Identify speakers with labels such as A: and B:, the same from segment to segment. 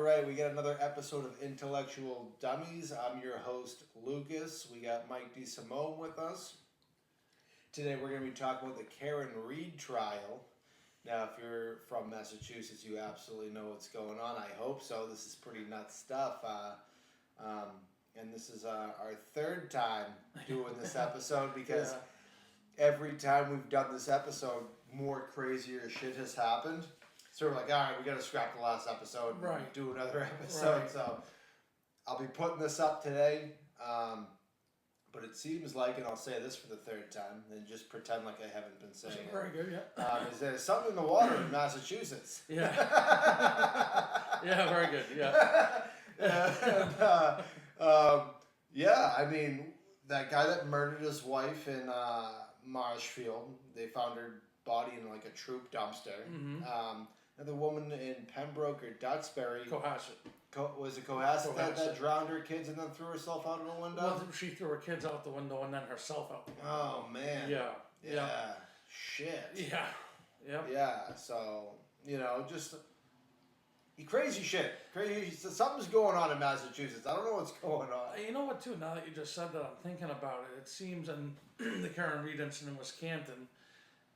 A: right. We got another episode of Intellectual Dummies. I'm your host, Lucas. We got Mike DeSimone with us. Today we're going to be talking about the Karen Reed trial. Now, if you're from Massachusetts, you absolutely know what's going on. I hope so. This is pretty nuts stuff. And this is our third time doing this episode because every time we've done this episode, more crazier shit has happened. So we're like, all right, we got to scrap the last episode and do another episode. Right. So I'll be putting this up today. But it seems like, and I'll say this for the third time, and just pretend like I haven't been saying it.
B: Very good, yeah.
A: Is there something in the water in Massachusetts?
B: Yeah. Yeah, very good, yeah.
A: Yeah, I mean, that guy that murdered his wife in Marshfield, they found her body in like a troop dumpster.
B: Mm-hmm.
A: And the woman in Pembroke or Duxbury.
B: Cohasset.
A: Was it Cohasset that drowned her kids and then threw herself out of the window?
B: Well, she threw her kids out the window and then herself out the window.
A: Oh, man.
B: Yeah.
A: Shit.
B: Yeah. Yep.
A: Yeah, so, just crazy shit. Crazy. Something's going on in Massachusetts. I don't know what's going on.
B: You know what, too? Now that you just said that, I'm thinking about it. It seems, and the Karen Reed incident was Campton,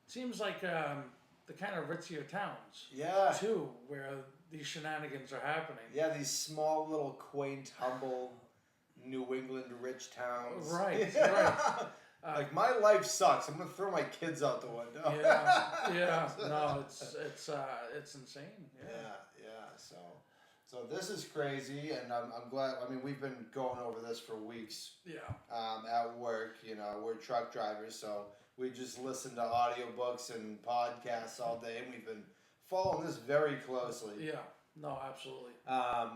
B: it seems like the kind of ritzier towns.
A: Yeah.
B: Too, where these shenanigans are happening.
A: Yeah, these small little quaint, humble New England rich towns.
B: Right, right.
A: Like, my life sucks. I'm gonna throw my kids out the window.
B: Yeah. No, it's insane.
A: Yeah. So this is crazy, and I'm glad. I mean, we've been going over this for weeks.
B: Yeah.
A: At work, we're truck drivers, so we just listen to audiobooks and podcasts all day, and we've been following this very closely.
B: Yeah. No, absolutely.
A: I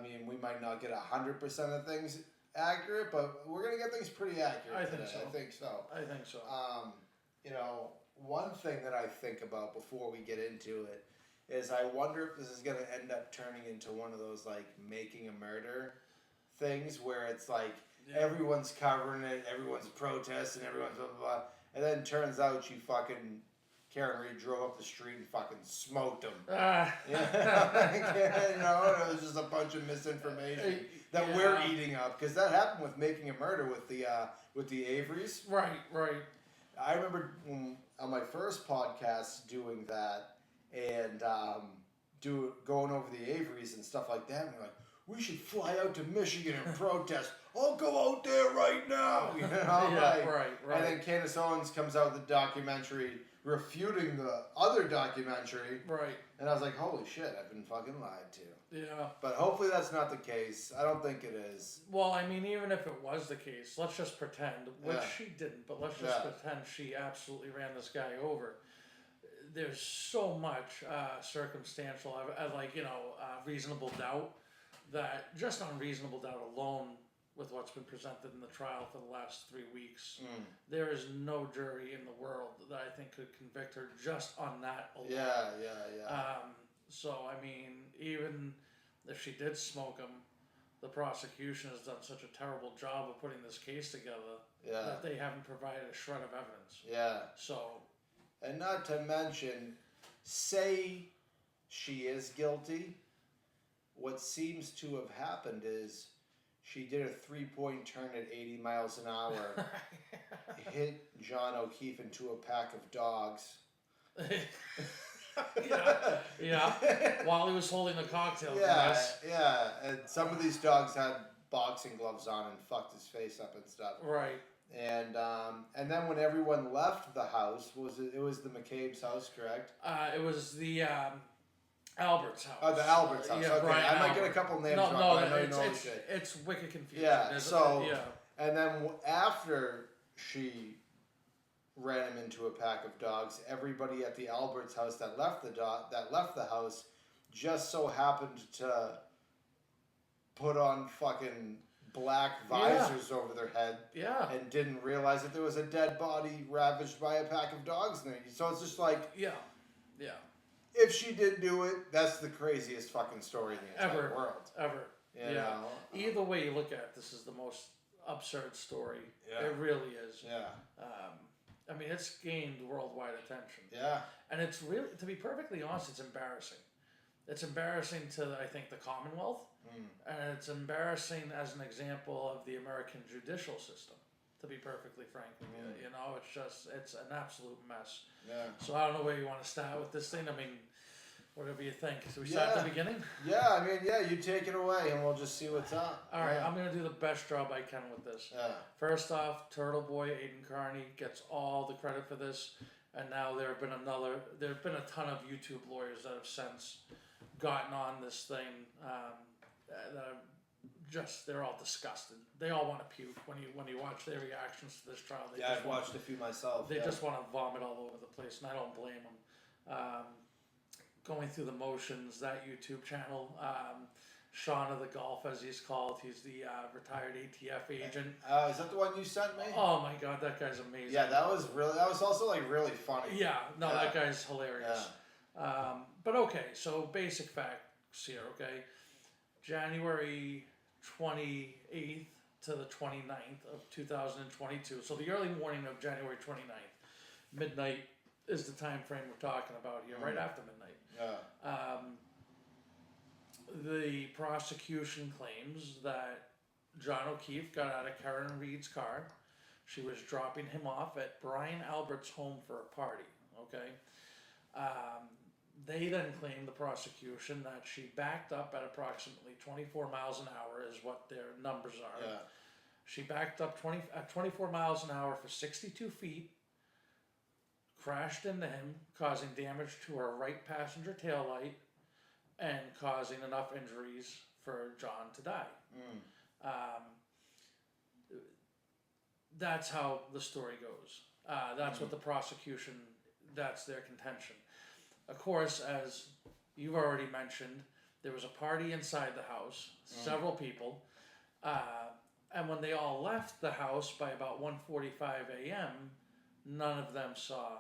A: mean, we might not get 100% of things accurate, but we're gonna get things pretty accurate today. I think so. One thing that I think about before we get into it is I wonder if this is gonna end up turning into one of those like making a murder things where it's like everyone's covering it, everyone's protesting, everyone's blah blah blah, and then turns out Karen Reed drove up the street and fucking smoked him. It was just a bunch of misinformation that we're eating up, because that happened with Making a Murder with the Averys.
B: Right.
A: I remember on my first podcast doing that and going over the Averys and stuff like that. And we're like, we should fly out to Michigan and protest. I'll go out there right now.
B: Right.
A: And then Candace Owens comes out with the documentary refuting the other documentary.
B: Right.
A: And I was like, holy shit, I've been fucking lied to.
B: Yeah.
A: But hopefully that's not the case. I don't think it is.
B: Well, I mean, even if it was the case, let's just pretend, which she didn't, but let's just pretend she absolutely ran this guy over. There's so much circumstantial, reasonable doubt, that just on reasonable doubt alone, with what's been presented in the trial for the last 3 weeks, there is no jury in the world that I think could convict her just on that alone.
A: Yeah.
B: So, I mean, even if she did smoke him, the prosecution has done such a terrible job of putting this case together that they haven't provided a shred of evidence.
A: Yeah.
B: So.
A: And not to mention, say she is guilty, what seems to have happened is she did a 3-point turn at 80 miles an hour, hit John O'Keefe into a pack of dogs.
B: Yeah. While he was holding the cocktail
A: glass. Yeah. And some of these dogs had boxing gloves on and fucked his face up and stuff.
B: Right.
A: And then when everyone left the house, it was the McCabe's house, correct?
B: It was the Albert's house.
A: Oh, the Albert's house.
B: Yeah,
A: okay,
B: Brian
A: I might
B: Albert.
A: get a couple names
B: wrong.
A: but I know you know the shit.
B: It's wicked confusing.
A: Yeah. And then after she ran him into a pack of dogs, everybody at the Albert's house that left the house just so happened to put on fucking black visors over their head and didn't realize that there was a dead body ravaged by a pack of dogs in there. So it's just like, if she did do it, that's the craziest fucking story in the entire world.
B: Ever.
A: You know?
B: Either way you look at it, this is the most absurd story. Yeah. It really is.
A: Yeah.
B: I mean, it's gained worldwide attention.
A: Yeah.
B: And it's really, to be perfectly honest, it's embarrassing. It's embarrassing to, I think, the Commonwealth, and it's embarrassing as an example of the American judicial system, to be perfectly frank with you. You know, it's an absolute mess.
A: Yeah.
B: So I don't know where you want to start with this thing. I mean, whatever you think. So we start at the beginning?
A: Yeah, I mean, you take it away and we'll just see what's up.
B: All right, I'm going to do the best job I can with this.
A: Yeah.
B: First off, Turtle Boy Aiden Carney gets all the credit for this. And now there have been a ton of YouTube lawyers that have since gotten on this thing that are they're all disgusted. They all want to puke when you watch their reactions to this trial.
A: I've watched a few myself.
B: They just want to vomit all over the place, and I don't blame them. Going through the motions, that YouTube channel, Sean of the Golf, as he's called, he's the retired ATF agent.
A: Is that the one you sent me?
B: Oh my God, that guy's amazing.
A: Yeah, that was also like really funny.
B: Yeah, no, that guy's hilarious. Yeah. But okay, so basic facts here, okay? January 28th to the 29th of 2022. So the early morning of January 29th. Midnight is the time frame we're talking about here, right after midnight.
A: Yeah.
B: The prosecution claims that John O'Keefe got out of Karen Reed's car. She was dropping him off at Brian Albert's home for a party, okay? They then claim, the prosecution, that she backed up at approximately 24 miles an hour is what their numbers are.
A: Yeah.
B: She backed up at 24 miles an hour for 62 feet, crashed into him, causing damage to her right passenger taillight, and causing enough injuries for John to die. That's how the story goes. That's what the prosecution, that's their contention. Of course, as you've already mentioned, there was a party inside the house, several people, and when they all left the house by about 1:45 a.m., none of them saw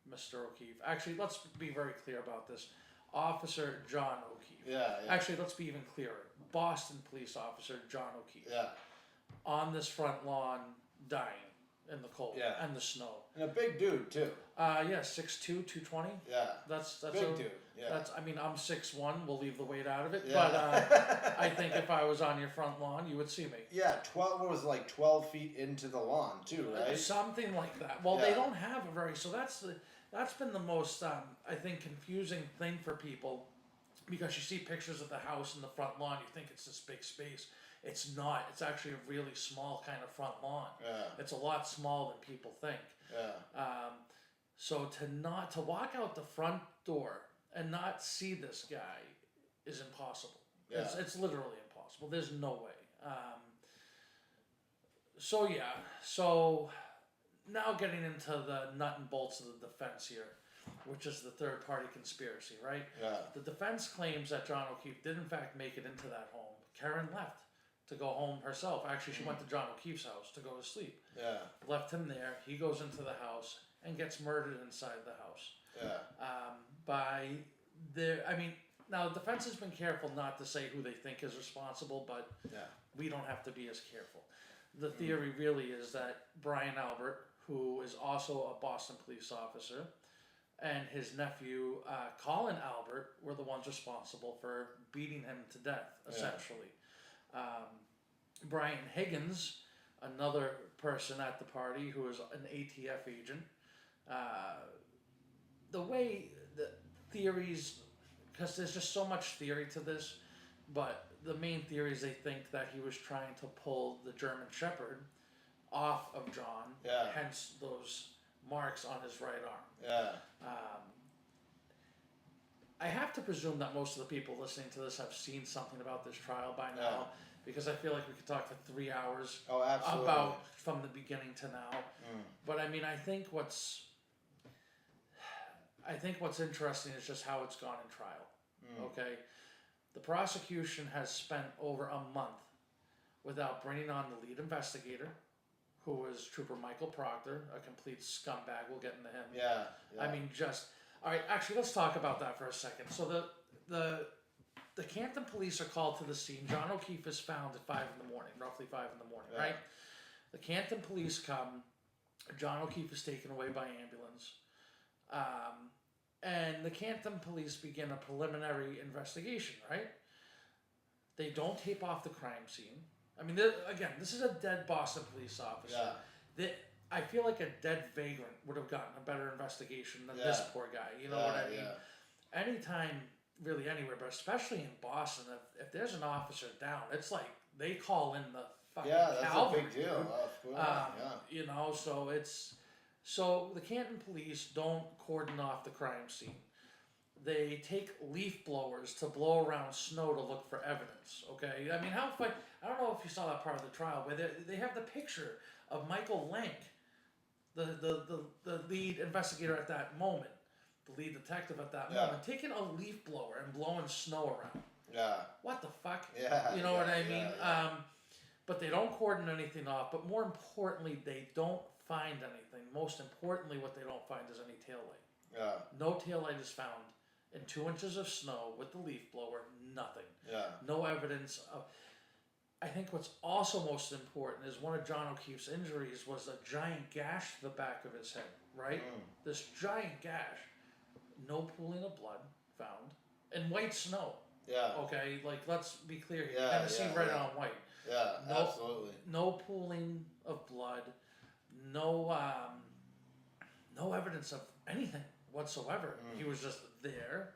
B: Mr. O'Keefe. Actually, let's be very clear about this. Officer John O'Keefe.
A: Yeah.
B: Actually, let's be even clearer. Boston police officer John O'Keefe.
A: Yeah.
B: On this front lawn, dying in the cold and the snow.
A: And a big dude too.
B: 6'2", 220.
A: Yeah.
B: That's
A: big dude. Yeah.
B: I'm 6'1". We'll leave the weight out of it.
A: Yeah.
B: But I think if I was on your front lawn, you would see me.
A: Yeah. 12 feet into the lawn too, right?
B: Something like that. Well, they don't have a very. So that's been the most I think confusing thing for people, because you see pictures of the house in the front lawn, you think it's this big space. It's not. It's actually a really small kind of front lawn.
A: Yeah.
B: It's a lot smaller than people think.
A: Yeah.
B: So to walk out the front door and not see this guy is impossible.
A: Yeah.
B: It's literally impossible. There's no way. So now getting into the nut and bolts of the defense here, which is the third party conspiracy, right?
A: Yeah.
B: The defense claims that John O'Keefe did in fact make it into that home. Karen left to go home herself. Actually, she went to John O'Keefe's house to go to sleep.
A: Yeah.
B: Left him there. He goes into the house and gets murdered inside the house.
A: Yeah.
B: Now the defense has been careful not to say who they think is responsible, but we don't have to be as careful. The theory really is that Brian Albert, who is also a Boston police officer, and his nephew, Colin Albert, were the ones responsible for beating him to death, essentially. Brian Higgins, another person at the party who is an ATF agent, the way the theories, because there's just so much theory to this, but the main theory is they think that he was trying to pull the German Shepherd off of John, hence those marks on his right arm.
A: Yeah.
B: I have to presume that most of the people listening to this have seen something about this trial by now, because I feel like we could talk for 3 hours about from the beginning to now. But I mean, I think what's interesting is just how it's gone in trial. Okay, the prosecution has spent over a month without bringing on the lead investigator, who was Trooper Michael Proctor, a complete scumbag. We'll get into him.
A: Yeah.
B: I mean, all right. Actually, let's talk about that for a second. So the Canton police are called to the scene. John O'Keefe is found at 5 in the morning, roughly 5 in the morning, right? The Canton police come. John O'Keefe is taken away by ambulance. And the Canton police begin a preliminary investigation, right? They don't tape off the crime scene. I mean, again, this is a dead Boston police officer.
A: Yeah.
B: I feel like a dead vagrant would have gotten a better investigation than this poor guy. You know what I mean?
A: Yeah.
B: Anytime, really anywhere, but especially in Boston, if there's an officer down, it's like they call in the fucking cavalry.
A: That's a big deal.
B: You know, so the Canton police don't cordon off the crime scene. They take leaf blowers to blow around snow to look for evidence. Okay, I mean, how fun! I don't know if you saw that part of the trial where they have the picture of Michael Lank, the lead investigator at that moment, the lead detective at that moment, taking a leaf blower and blowing snow around.
A: Yeah.
B: What the fuck?
A: Yeah.
B: You know what I mean?
A: Yeah.
B: But they don't cordon anything off. But more importantly, they don't find anything. Most importantly, what they don't find is any taillight.
A: Yeah.
B: No taillight is found in 2 inches of snow with the leaf blower. Nothing.
A: Yeah.
B: No evidence of. I think what's also most important is one of John O'Keefe's injuries was a giant gash to the back of his head. Right. This giant gash. No pooling of blood found in white snow.
A: Yeah.
B: Okay. Like, let's be clear here.
A: Yeah,
B: You kind of see red on white.
A: Yeah, absolutely.
B: No pooling of blood, no evidence of anything whatsoever. He was just there.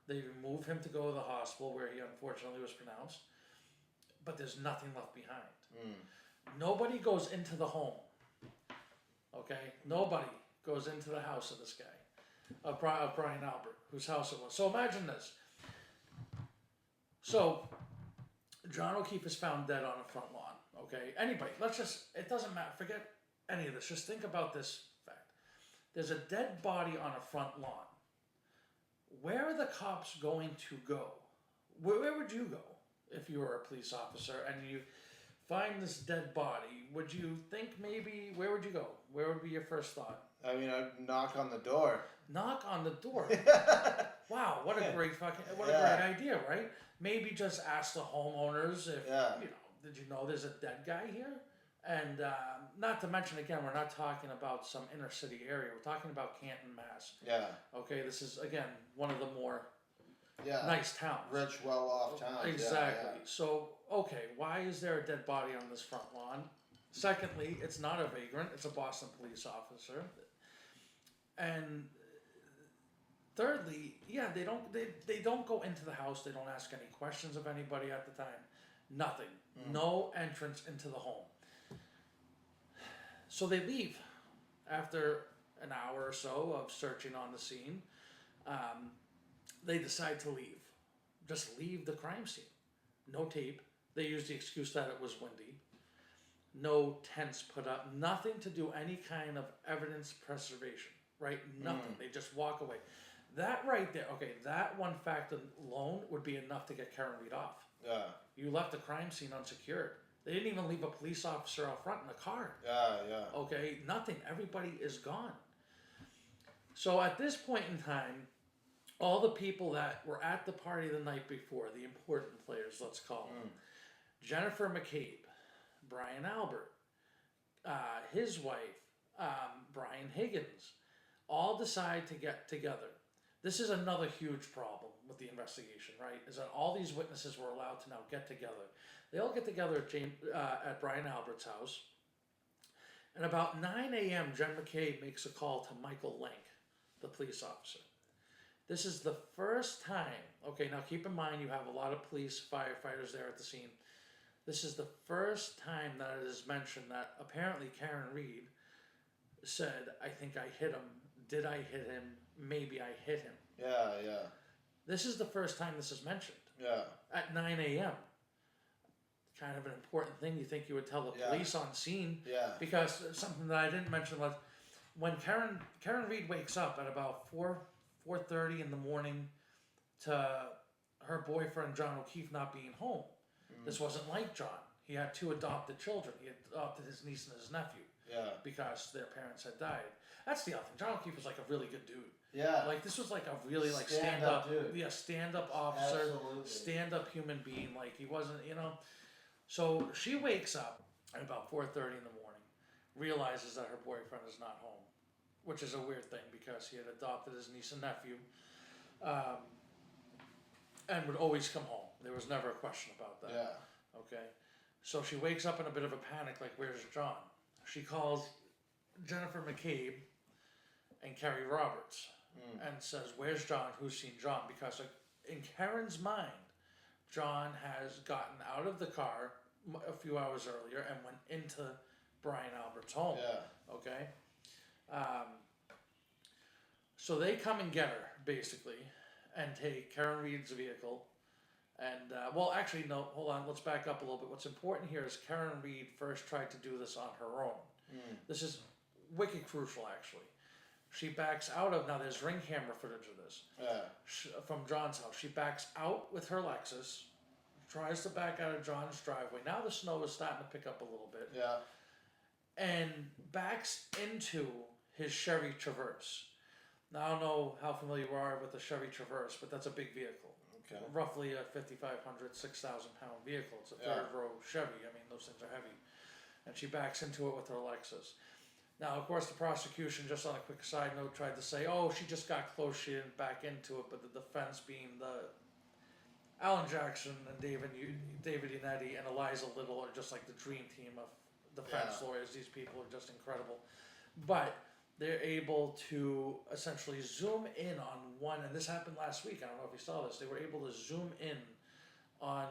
B: They removed him to go to the hospital where he unfortunately was pronounced, but there's nothing left behind. Nobody goes into the home. Okay, nobody goes into the house of this guy, of Brian Albert, whose house it was. So imagine this. So John O'Keefe is found dead on a front lawn. Okay, anybody, it doesn't matter, forget any of this, just think about this fact. There's a dead body on a front lawn. Where are the cops going to go? Where would you go if you were a police officer and you find this dead body? Would you think maybe, where would you go? Where would be your first thought?
A: I mean, I'd knock on the door.
B: Knock on the door? Wow, what a great great idea, right? Maybe just ask the homeowners if, did you know there's a dead guy here? And not to mention, again, we're not talking about some inner city area. We're talking about Canton, Mass.
A: Yeah.
B: Okay, this is, again, one of the more nice towns.
A: Rich, well-off towns.
B: Exactly.
A: Yeah.
B: So, okay, why is there a dead body on this front lawn? Secondly, it's not a vagrant. It's a Boston police officer. And thirdly, they don't go into the house. They don't ask any questions of anybody at the time. Nothing. No entrance into the home. So they leave after an hour or so of searching on the scene. They decide to leave. Just leave the crime scene. No tape. They use the excuse that it was windy. No tents put up. Nothing to do any kind of evidence preservation. Right? Nothing. They just walk away. That right there, okay, that one fact alone would be enough to get Karen Reed off.
A: Yeah.
B: You left the crime scene unsecured. They didn't even leave a police officer out front in a car.
A: Yeah.
B: Okay, nothing. Everybody is gone. So at this point in time, all the people that were at the party the night before, the important players, let's call them, Jennifer McCabe, Brian Albert, his wife, Brian Higgins, all decide to get together. This is another huge problem with the investigation, right? Is that all these witnesses were allowed to now get together. They all get together at Brian Albert's house. And about 9 a.m., Jen McCabe makes a call to Michael Lank, the police officer. This is the first time, okay, now keep in mind you have a lot of police, firefighters there at the scene. This is the first time that it is mentioned that apparently Karen Reed said, I think I hit him. Did I hit him? Maybe I hit him.
A: Yeah.
B: This is the first time this is mentioned.
A: Yeah.
B: At 9 a.m. Kind of an important thing you think you would tell the police on scene.
A: Yeah.
B: Because something that I didn't mention was when Karen Reed wakes up at about 4:30 in the morning to her boyfriend John O'Keefe not being home. This wasn't like John. He had 2 adopted children. He adopted his niece and his nephew.
A: Yeah.
B: Because their parents had died. That's the other thing. John O'Keefe was like a really good dude.
A: Yeah.
B: Like this was like a really like
A: stand-up dude.
B: Yeah, stand-up officer,
A: Absolutely.
B: stand-up human being. Like he wasn't, So she wakes up at about 4:30 in the morning, realizes that her boyfriend is not home. which is a weird thing because he had adopted his niece and nephew, um, and would always come home. There was never a question about that.
A: Yeah.
B: Okay. So she wakes up in a bit of a panic, like, where's John? She calls Jennifer McCabe and Carrie Roberts and says, where's John? Who's seen John? Because in Karen's mind, John has gotten out of the car a few hours earlier and went into Brian Albert's home.
A: Yeah.
B: Okay. So they come and get her, basically, and take Karen Reed's vehicle. And, well, actually, no, hold on, let's back up a little bit. What's important here is Karen Reed first tried to do this on her own. This is wicked crucial, actually. She backs out of, now there's ring camera footage of this, from John's house. She backs out with her Lexus, tries to back out of John's driveway. Now the snow is starting to pick up a little bit.
A: Yeah.
B: And backs into his Chevy Traverse. Now, I don't know how familiar you are with the Chevy Traverse, but that's a big vehicle.
A: Okay.
B: Roughly a 5,500, 6,000 pound vehicle. It's a third row Chevy. I mean, those things are heavy. And she backs into it with her Lexus. Now, of course, the prosecution, just on a quick side note, tried to say, oh, she just got close, she didn't back into it. But the defense being Alan Jackson and David Unetti and Eliza Little are just like the dream team of defense lawyers. These people are just incredible. But they're able to essentially zoom in on one, and this happened last week, I don't know if you saw this, they were able to zoom in on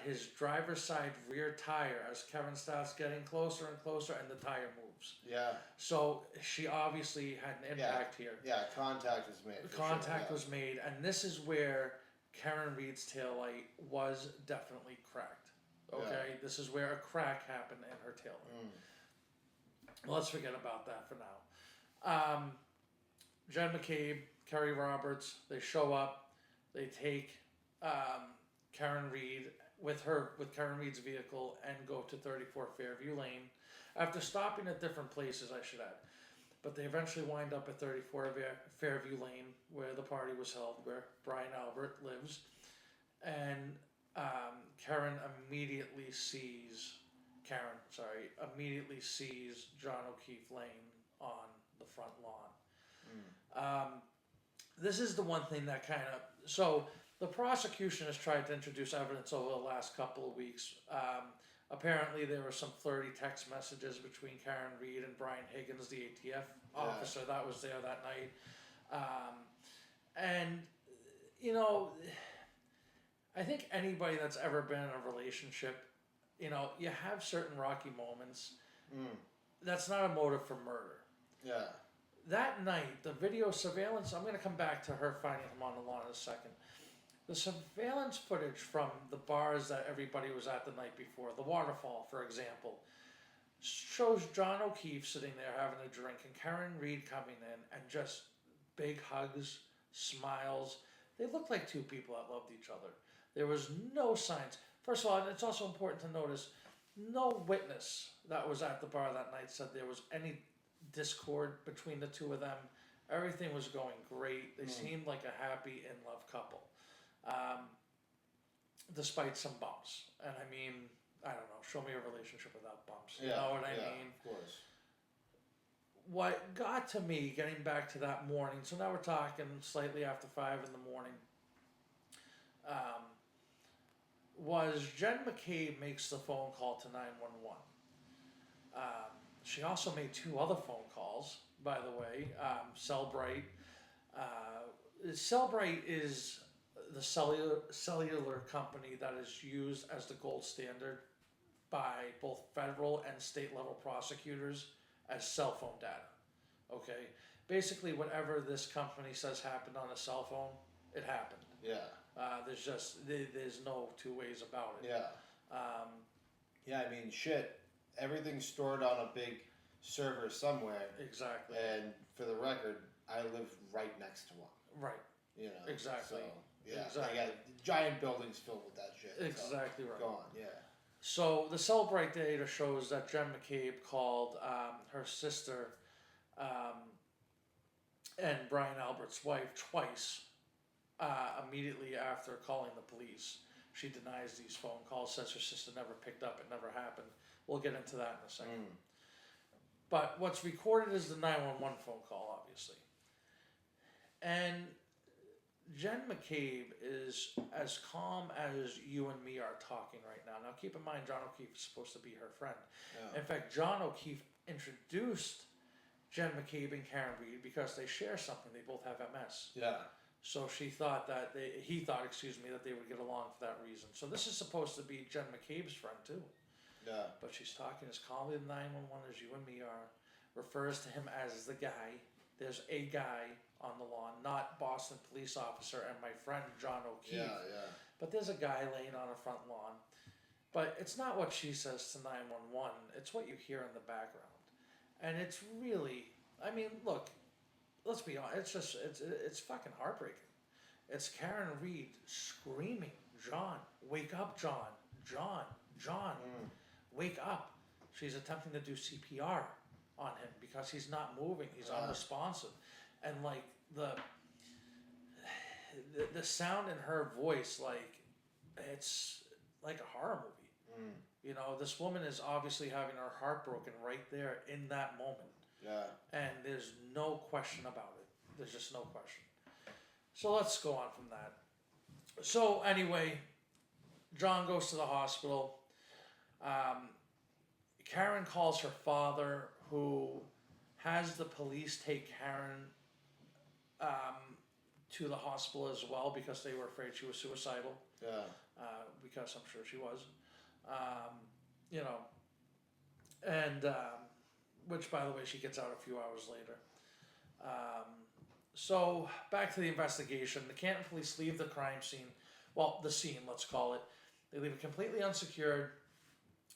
B: his driver's side rear tire as Kevin starts getting closer and closer and the tire moves.
A: Yeah.
B: So she obviously had an impact here.
A: Yeah, contact was made.
B: Contact was made, and this is where Karen Reed's taillight was definitely cracked. Okay, this is where a crack happened in her taillight. Let's forget about that for now. Jen McCabe, Carrie Roberts, they show up. They take Karen Reed with Karen Reed's vehicle and go to 34 Fairview Lane. After stopping at different places, I should add. But they eventually wind up at 34 Fairview Lane, where the party was held, where Brian Albert lives. And Karen immediately sees John O'Keefe laying on the front lawn. This is the one thing that so the prosecution has tried to introduce evidence over the last couple of weeks. Apparently there were some flirty text messages between Karen Reed and Brian Higgins, the ATF officer that was there that night. And, you know, I think anybody that's ever been in a relationship, you know, you have certain rocky moments. That's not a motive for murder.
A: Yeah.
B: That night, the video surveillance, I'm going to come back to her finding him on the lawn in a second. The surveillance footage from the bars that everybody was at the night before, the Waterfall, for example, shows John O'Keefe sitting there having a drink and Karen Reed coming in and just big hugs, smiles. They looked like two people that loved each other. There was no signs. First of all, and it's also important to notice, no witness that was at the bar that night said there was any discord between the two of them. Everything was going great. They seemed like a happy, in-love couple, despite some bumps. And I mean, I don't know, show me a relationship without bumps. You know what I mean?
A: Of course.
B: What got to me, getting back to that morning, so now we're talking slightly after 5 in the morning, was Jen McCabe makes the phone call to 911. She also made 2 other phone calls, by the way. Cellbrite. Cellbrite is the cellular company that is used as the gold standard by both federal and state level prosecutors as cell phone data. Okay? Basically, whatever this company says happened on a cell phone, it happened.
A: Yeah.
B: There's no 2 ways about it.
A: Yeah. I mean, shit. Everything's stored on a big server somewhere.
B: Exactly.
A: And for the record, I live right next to one.
B: Right.
A: You know.
B: Exactly.
A: So, yeah.
B: Exactly.
A: I got giant buildings filled with that shit.
B: Exactly right.
A: Go on. Yeah.
B: So the Cellbrite data shows that Jen McCabe called her sister and Brian Albert's wife twice immediately after calling the police. She denies these phone calls, says her sister never picked up, it never happened. We'll get into that in a second. But what's recorded is the 911 phone call, obviously. And Jen McCabe is as calm as you and me are talking right now. Now, keep in mind, John O'Keefe is supposed to be her friend.
A: Yeah.
B: In fact, John O'Keefe introduced Jen McCabe and Karen Reed because they share something. They both have MS.
A: Yeah.
B: So he thought, that they would get along for that reason. So this is supposed to be Jen McCabe's friend too.
A: Yeah.
B: But she's talking as calmly to 911 as you and me are. Refers to him as the guy. There's a guy on the lawn, not Boston police officer and my friend John O'Keefe.
A: Yeah, yeah.
B: But there's a guy laying on a front lawn. But it's not what she says to 911. It's what you hear in the background. And it's really, I mean, look, let's be honest, it's fucking heartbreaking. It's Karen Reed screaming, John, wake up, John, John, wake up. She's attempting to do CPR on him because he's not moving, he's unresponsive. And like the sound in her voice, like, it's like a horror movie. You know, this woman is obviously having her heart broken right there in that moment.
A: Yeah.
B: And there's no question about it. There's just no question. So let's go on from that. So anyway, John goes to the hospital. Karen calls her father, who has the police take Karen to the hospital as well because they were afraid she was suicidal.
A: Yeah.
B: Because I'm sure she was. You know, and which, by the way, she gets out a few hours later. So back to the investigation. The Canton police leave the crime scene. Well, the scene, let's call it. They leave it completely unsecured.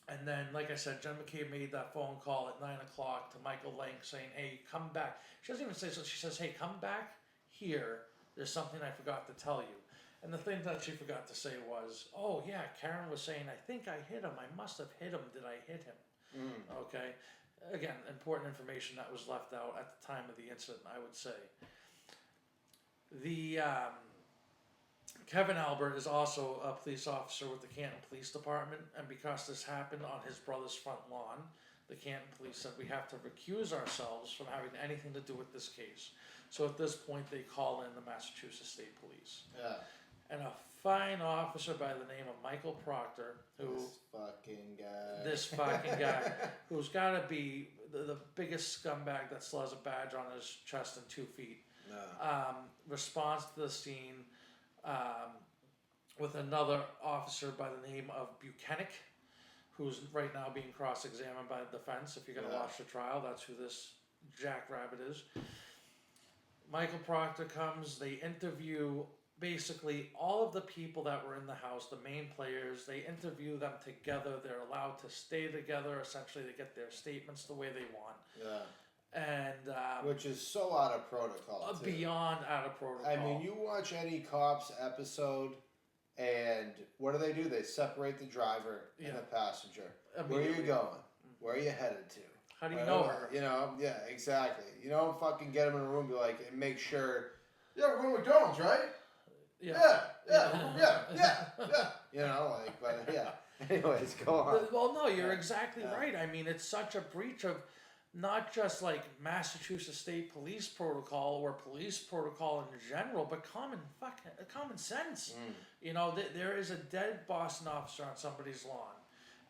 B: And then, like I said, Jen McCabe made that phone call at 9 o'clock to Michael Lang saying, hey, come back. She doesn't even say so. She says, hey, come back here. There's something I forgot to tell you. And the thing that she forgot to say was, oh, yeah, Karen was saying, I think I hit him. I must have hit him. Did I hit him? Okay. Again, important information that was left out at the time of the incident, I would say. The Kevin Albert is also a police officer with the Canton Police Department, and because this happened on his brother's front lawn, the Canton police said we have to recuse ourselves from having anything to do with this case. So at this point, they call in the Massachusetts State Police.
A: Yeah.
B: And a fine officer by the name of Michael Proctor, who... This fucking guy, who's got to be the biggest scumbag that still has a badge on his chest and 2 feet.
A: No.
B: Responds to the scene with another officer by the name of Buchanan, who's right now being cross-examined by the defense. If you're going to watch the trial, that's who this jackrabbit is. Michael Proctor comes, they interview basically all of the people that were in the house, the main players. They interview them together. They're allowed to stay together. Essentially, they get their statements the way they want.
A: Yeah.
B: And
A: which is so out of protocol. Too.
B: Beyond out of protocol.
A: I mean, you watch any Cops episode, and what do? They separate the driver and the passenger. Where are you going? Where are you headed to?
B: How do you know her?
A: You know, yeah, exactly. You don't fucking get them in a room and be like, and make sure, yeah, we're going to McDonald's, right? Yeah. You know, like, but yeah. Anyways, go on.
B: Well, no, you're exactly right. I mean, it's such a breach of not just like Massachusetts State Police protocol or police protocol in general, but common sense. You know, there is a dead Boston officer on somebody's lawn,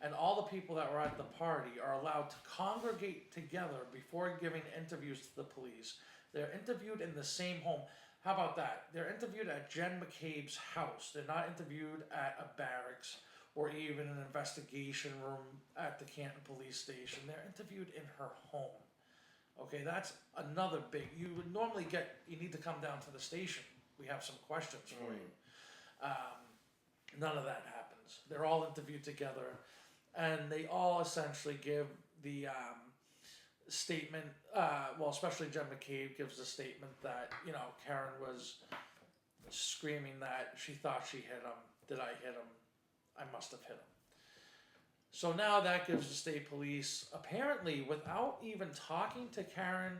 B: and all the people that were at the party are allowed to congregate together before giving interviews to the police. They're interviewed in the same home. How about that? They're interviewed at Jen McCabe's house. They're not interviewed at a barracks or even an investigation room at the Canton Police Station. They're interviewed in her home. Okay, that's another big... You would normally you need to come down to the station. We have some questions for you. None of that happens. They're all interviewed together, and they all essentially give the statement, well, especially Jen McCabe gives the statement that, you know, Karen was screaming that she thought she hit him. Did I hit him? I must have hit him. So now that gives the state police, apparently without even talking to Karen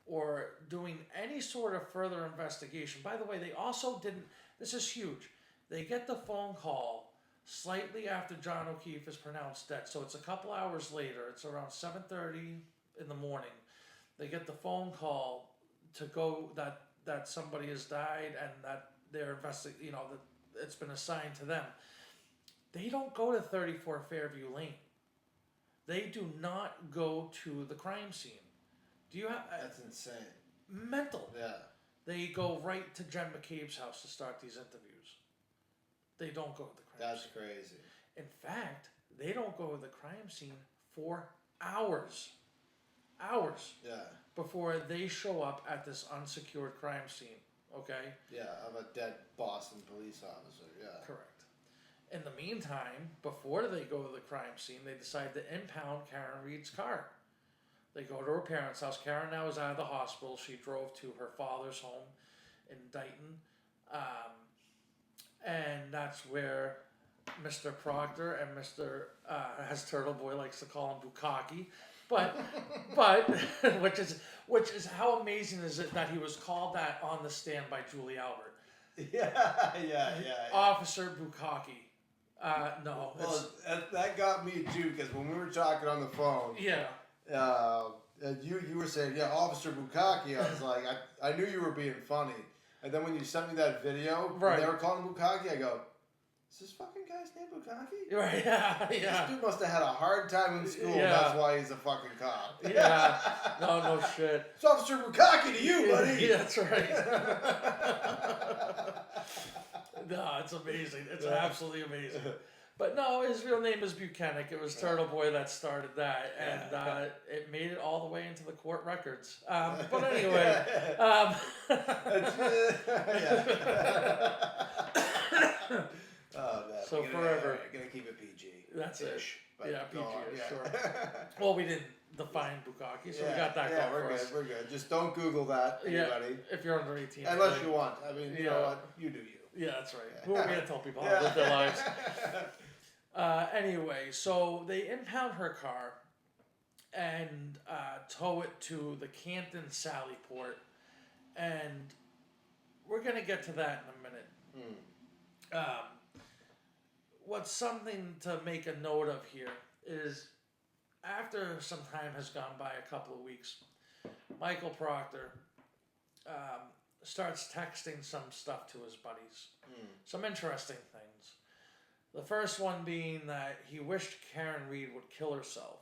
B: or doing any sort of further investigation. By the way, they also didn't, this is huge, they get the phone call slightly after John O'Keefe is pronounced dead. So it's a couple hours later, it's around 7:30, in the morning. They get the phone call to go that somebody has died and that they're that it's been assigned to them. They don't go to 34 Fairview Lane. They do not go to the crime scene. Do you have?
A: That's insane.
B: Mental.
A: Yeah.
B: They go right to Jen McCabe's house to start these interviews. They don't go to the crime
A: That's
B: scene.
A: crazy.
B: In fact, they don't go to the crime scene for hours. Hours.
A: Yeah.
B: Before they show up at this unsecured crime scene. Okay?
A: Yeah, of a dead Boston police officer. Yeah.
B: Correct. In the meantime, before they go to the crime scene, they decide to impound Karen Reed's car. They go to her parents' house. Karen now is out of the hospital. She drove to her father's home in Dighton. And that's where Mr. Proctor and Mr. As Turtle Boy likes to call him, Bukkake. But which is how amazing is it that he was called that on the stand by Julie Albert.
A: Yeah.
B: Officer Bukkake. No.
A: Well, that got me too, because when we were talking on the phone,
B: Yeah.
A: You were saying, yeah, Officer Bukkake. I was like, I knew you were being funny. And then when you sent me that video,
B: Right.
A: they were calling him Bukkake, I go, is this fucking guy's name Bukkake?
B: Right, yeah.
A: This dude must have had a hard time in school,
B: Yeah.
A: that's why he's a fucking cop.
B: Yeah. No shit.
A: It's Officer Bukkake to you, buddy!
B: Yeah, that's right. No, it's amazing. It's absolutely amazing. But no, his real name is Buchanan. It was Turtle Boy that started that, and it made it all the way into the court records. But anyway,
A: Oh, man.
B: So forever.
A: Gonna keep it PG.
B: That's it.
A: But
B: Yeah,
A: go
B: PG,
A: on,
B: sure. Well, we didn't define Bukkake, so we got that going
A: we're
B: for
A: good.
B: us.
A: We're good. Just don't Google that,
B: Yeah,
A: anybody.
B: if you're under 18.
A: Unless
B: really.
A: you want. I mean, you know what? You do you.
B: Yeah, that's right. Who are we to tell people how to live their lives? Anyway, so they impound her car and tow it to the Canton Sally Port, and we're going to get to that in a minute. What's something to make a note of here is after some time has gone by, a couple of weeks, Michael Proctor starts texting some stuff to his buddies. Some interesting things. The first one being that he wished Karen Reed would kill herself.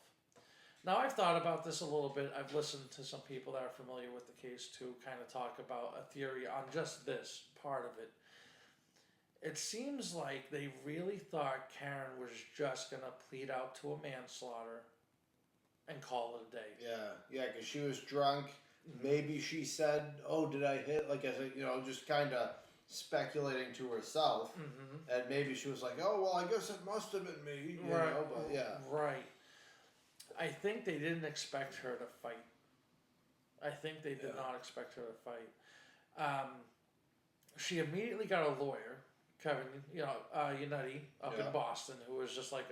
B: Now, I've thought about this a little bit. I've listened to some people that are familiar with the case to kind of talk about a theory on just this part of it. It seems like they really thought Karen was just going to plead out to a manslaughter and call it a day.
A: Yeah, because she was drunk. Maybe she said, "Oh, did I hit?" Like I said, just kind of speculating to herself, and maybe she was like, "Oh, well, I guess it must have been me." You know, but yeah,
B: right. I think they didn't expect her to fight. I think they did not expect her to fight. She immediately got a lawyer, Kevin, Yannetti, up in Boston, who was just like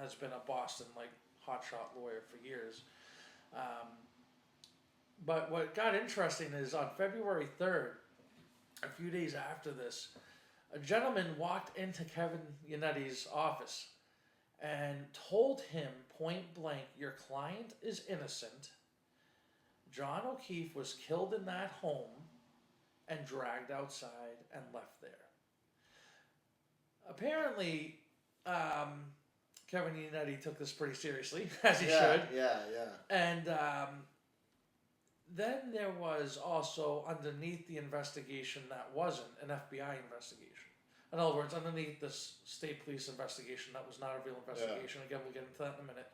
B: has been a Boston hotshot lawyer for years. But what got interesting is on February 3rd, a few days after this, a gentleman walked into Kevin Yannetti's office and told him point blank, "Your client is innocent. John O'Keefe was killed in that home and dragged outside and left there." Apparently, Kevin Yannetti took this pretty seriously, as he should.
A: Yeah.
B: And then there was also underneath the investigation that wasn't an FBI investigation. In other words, underneath this state police investigation that was not a real investigation. Again, we'll get into that in a minute.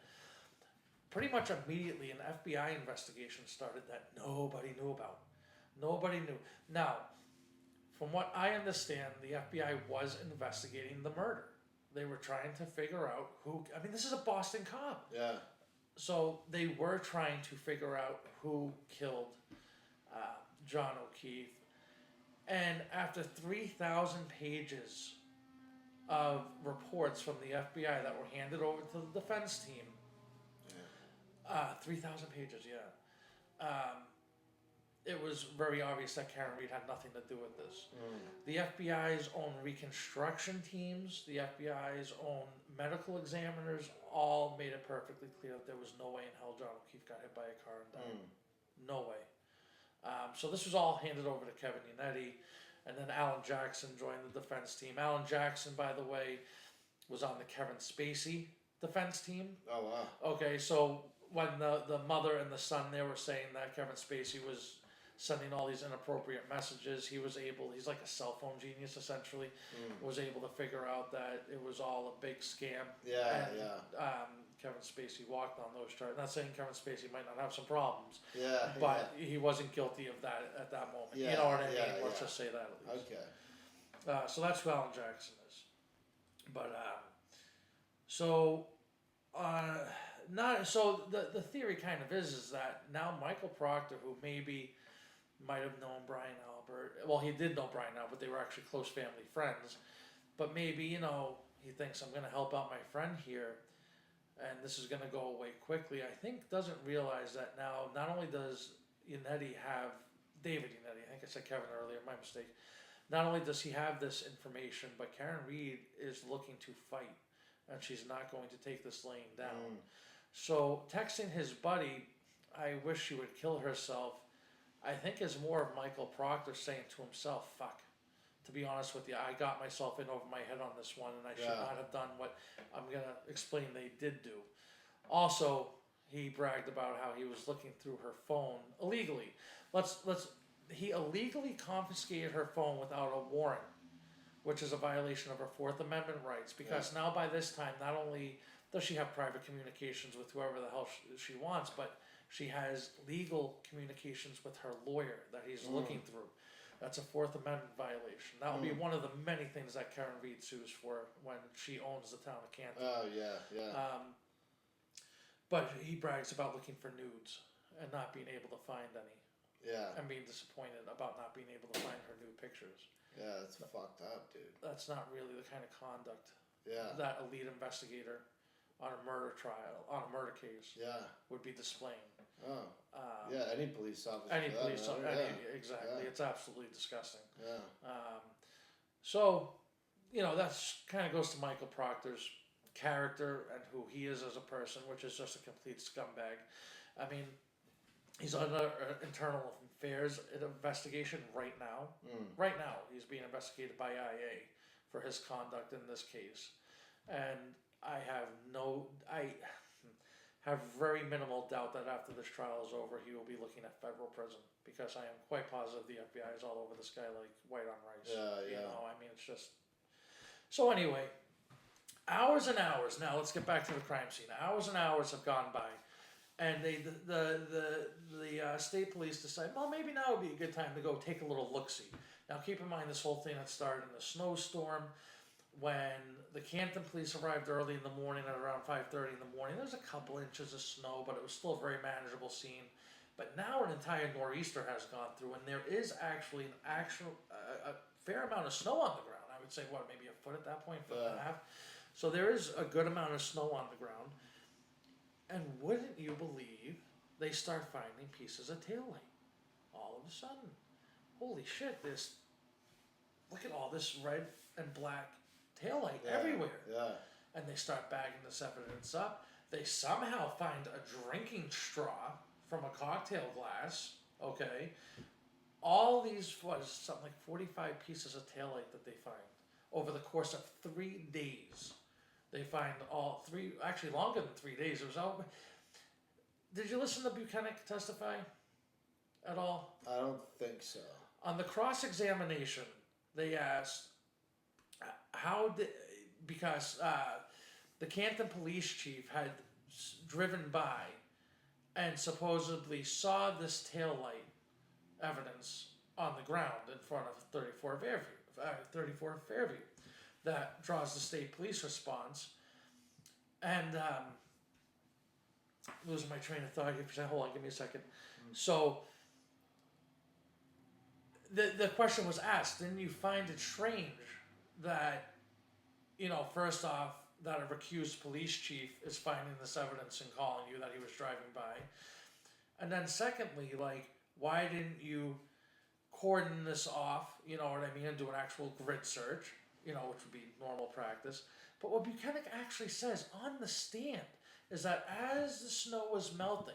B: Pretty much immediately, an FBI investigation started that nobody knew about. Nobody knew. Now, from what I understand, the FBI was investigating the murder. They were trying to figure out who... I mean, this is a Boston cop.
A: Yeah.
B: So they were trying to figure out who killed John O'Keefe. And after 3,000 pages of reports from the FBI that were handed over to the defense team, 3,000 pages, it was very obvious that Karen Reed had nothing to do with this. The FBI's own reconstruction teams, the FBI's own medical examiners, all made it perfectly clear that there was no way in hell John O'Keefe got hit by a car and died. No way. So this was all handed over to Kevin Yannetti, and then Alan Jackson joined the defense team. Alan Jackson, by the way, was on the Kevin Spacey defense team.
A: Oh, wow.
B: Okay, so when the mother and the son there were saying that Kevin Spacey was sending all these inappropriate messages, he's like a cell phone genius essentially, was able to figure out that it was all a big scam.
A: Yeah,
B: and, Kevin Spacey walked on those charges. Not saying Kevin Spacey might not have some problems, but he wasn't guilty of that at that moment. You know what I mean? Let's just say that at least.
A: Okay.
B: So that's who Alan Jackson is. But so the theory kind of is that now Michael Proctor, who maybe might have known Brian Albert, well, he did know Brian Albert, they were actually close family friends, but maybe, he thinks, I'm going to help out my friend here, and this is going to go away quickly. I think doesn't realize that now, not only does Yannetti have, David Yannetti, I think I said Kevin earlier, my mistake, not only does he have this information, but Karen Reed is looking to fight, and she's not going to take this laying down. So texting his buddy, I wish she would kill herself, I think is more of Michael Proctor saying to himself, fuck, to be honest with you, I got myself in over my head on this one, and I should not have done what I'm going to explain they did do. Also, he bragged about how he was looking through her phone illegally. He illegally confiscated her phone without a warrant, which is a violation of her Fourth Amendment rights, because now by this time, not only does she have private communications with whoever the hell she wants, but she has legal communications with her lawyer that he's looking through. That's a Fourth Amendment violation. That would be one of the many things that Karen Reed sues for when she owns the town of Canton.
A: Oh, yeah.
B: But he brags about looking for nudes and not being able to find any.
A: Yeah.
B: And being disappointed about not being able to find her nude pictures.
A: Yeah, that's fucked up, dude.
B: That's not really the kind of conduct
A: that
B: elite investigator on a murder trial, on a murder case, would be displaying.
A: Oh. Any police officer.
B: Exactly. It's absolutely disgusting.
A: Yeah.
B: So, that's kind of goes to Michael Proctor's character and who he is as a person, which is just a complete scumbag. I mean, he's under internal affairs investigation right now. Right now, he's being investigated by IA for his conduct in this case, and I have very minimal doubt that after this trial is over, he will be looking at federal prison, because I am quite positive the FBI is all over this guy like white on rice. It's just. So anyway, hours and hours. Now let's get back to the crime scene. Hours and hours have gone by, and the state police decide, well, maybe now would be a good time to go take a little look-see. Now keep in mind, this whole thing had started in a snowstorm. When the Canton police arrived early in the morning at around 5:30 in the morning, there was a couple inches of snow, but it was still a very manageable scene. But now an entire nor'easter has gone through, and there is actually a fair amount of snow on the ground. I would say, maybe a foot at that point, foot and a half. So there is a good amount of snow on the ground. And wouldn't you believe, they start finding pieces of taillight. All of a sudden. Holy shit, look at all this red and black taillight everywhere.
A: Yeah.
B: And they start bagging this evidence up. They somehow find a drinking straw from a cocktail glass. Okay. All these, something like 45 pieces of taillight that they find over the course of 3 days. They find all three, actually longer than 3 days. It was out. Did you listen to Buchanan testify at all?
A: I don't think so.
B: On the cross-examination, they asked, because the Canton police chief had driven by and supposedly saw this taillight evidence on the ground in front of 34 Fairview that draws the state police response. And losing my train of thought here. Hold on, give me a second. So the question was asked, didn't you find it strange that, first off, that a recused police chief is finding this evidence and calling you that he was driving by? And then secondly, Why didn't you cordon this off, you know what I mean, and do an actual grid search, you know, which would be normal practice. But what Buchanan actually says on the stand is that as the snow was melting,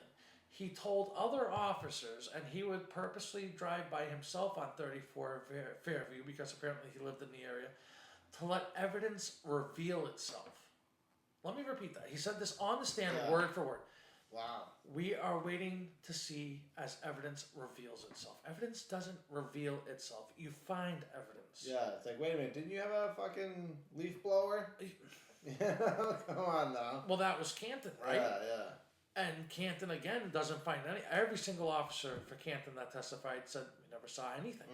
B: he told other officers, and he would purposely drive by himself on 34 Fairview, because apparently he lived in the area, to let evidence reveal itself. Let me repeat that. He said this on the stand, word for word.
A: Wow.
B: We are waiting to see as evidence reveals itself. Evidence doesn't reveal itself. You find evidence.
A: Yeah, it's like, wait a minute, didn't you have a fucking leaf blower? Come on now.
B: Well, that was Canton, right?
A: Yeah.
B: And Canton, again, doesn't find any. Every single officer for Canton that testified said we never saw anything.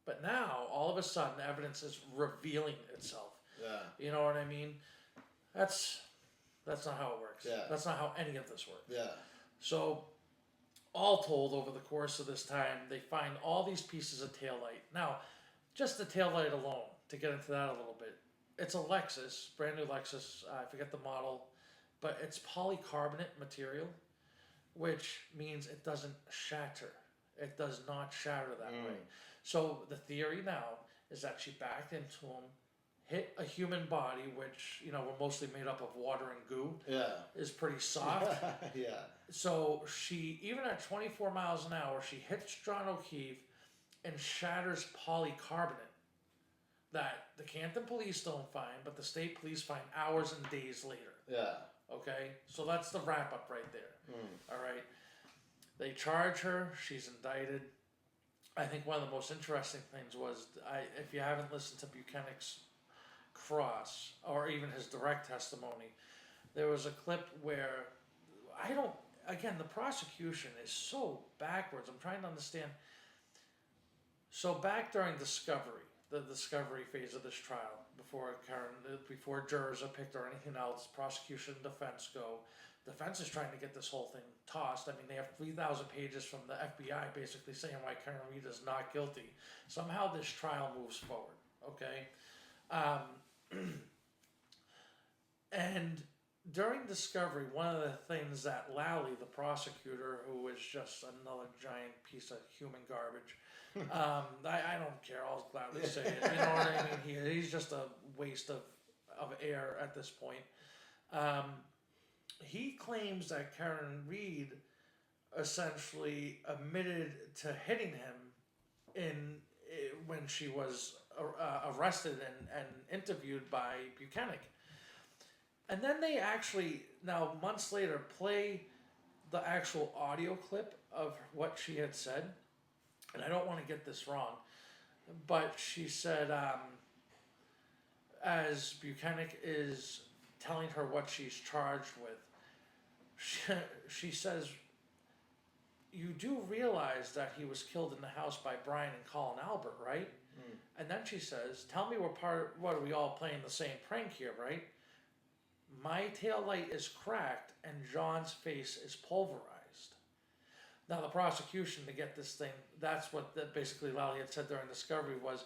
B: But now, all of a sudden, evidence is revealing itself.
A: Yeah.
B: You know what I mean? That's not how it works.
A: Yeah.
B: That's not how any of this works.
A: Yeah.
B: So, all told, over the course of this time, they find all these pieces of taillight. Now, just the taillight alone, to get into that a little bit, it's a Lexus, brand new Lexus, I forget the model, but it's polycarbonate material, which means it doesn't shatter. It does not shatter that way. So the theory now is that she backed into him, hit a human body, which, you know, we're mostly made up of water and goo, is pretty soft.
A: Yeah.
B: So she, even at 24 miles an hour, she hits John O'Keefe and shatters polycarbonate that the Canton police don't find, but the state police find hours and days later.
A: Yeah.
B: Okay? So that's the wrap up right there. All right? They charge her. She's indicted. I think one of the most interesting things was, if you haven't listened to Buchanan's cross or even his direct testimony, there was a clip where again, the prosecution is so backwards. I'm trying to understand. So back during discovery, the discovery phase of this trial, before jurors are picked or anything else, prosecution and defense go. Defense is trying to get this whole thing tossed. I mean, they have 3,000 pages from the FBI basically saying why Karen Reed is not guilty. Somehow this trial moves forward, okay? And during discovery, one of the things that Lally, the prosecutor, who is just another giant piece of human garbage, I don't care, I'll gladly say it, you know what I mean? He's just a waste of air at this point. He claims that Karen Reed essentially admitted to hitting him when she was arrested and interviewed by Buchanan. And then they actually, now months later, play the actual audio clip of what she had said. And I don't want to get this wrong, but she said, as Buchanan is telling her what she's charged with, she says, you do realize that he was killed in the house by Brian and Colin Albert, right? And then she says, tell me what are we all playing the same prank here, right? My taillight is cracked and John's face is pulverized. Now the prosecution, to get this thing, that's what basically Lally had said during discovery was,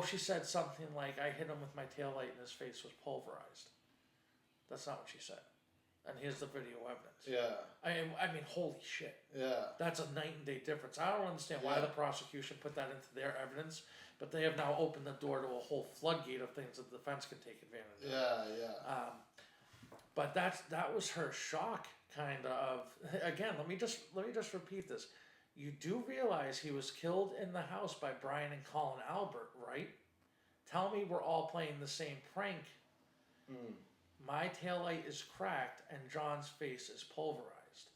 B: she said something like, I hit him with my taillight and his face was pulverized. That's not what she said. And here's the video evidence.
A: Yeah.
B: I mean, holy shit.
A: Yeah.
B: That's a night and day difference. I don't understand why the prosecution put that into their evidence, but they have now opened the door to a whole floodgate of things that the defense can take advantage of.
A: Yeah.
B: But that was her shock, kind of. Again, let me just repeat this. You do realize he was killed in the house by Brian and Colin Albert, right? Tell me we're all playing the same prank. My taillight is cracked and John's face is pulverized.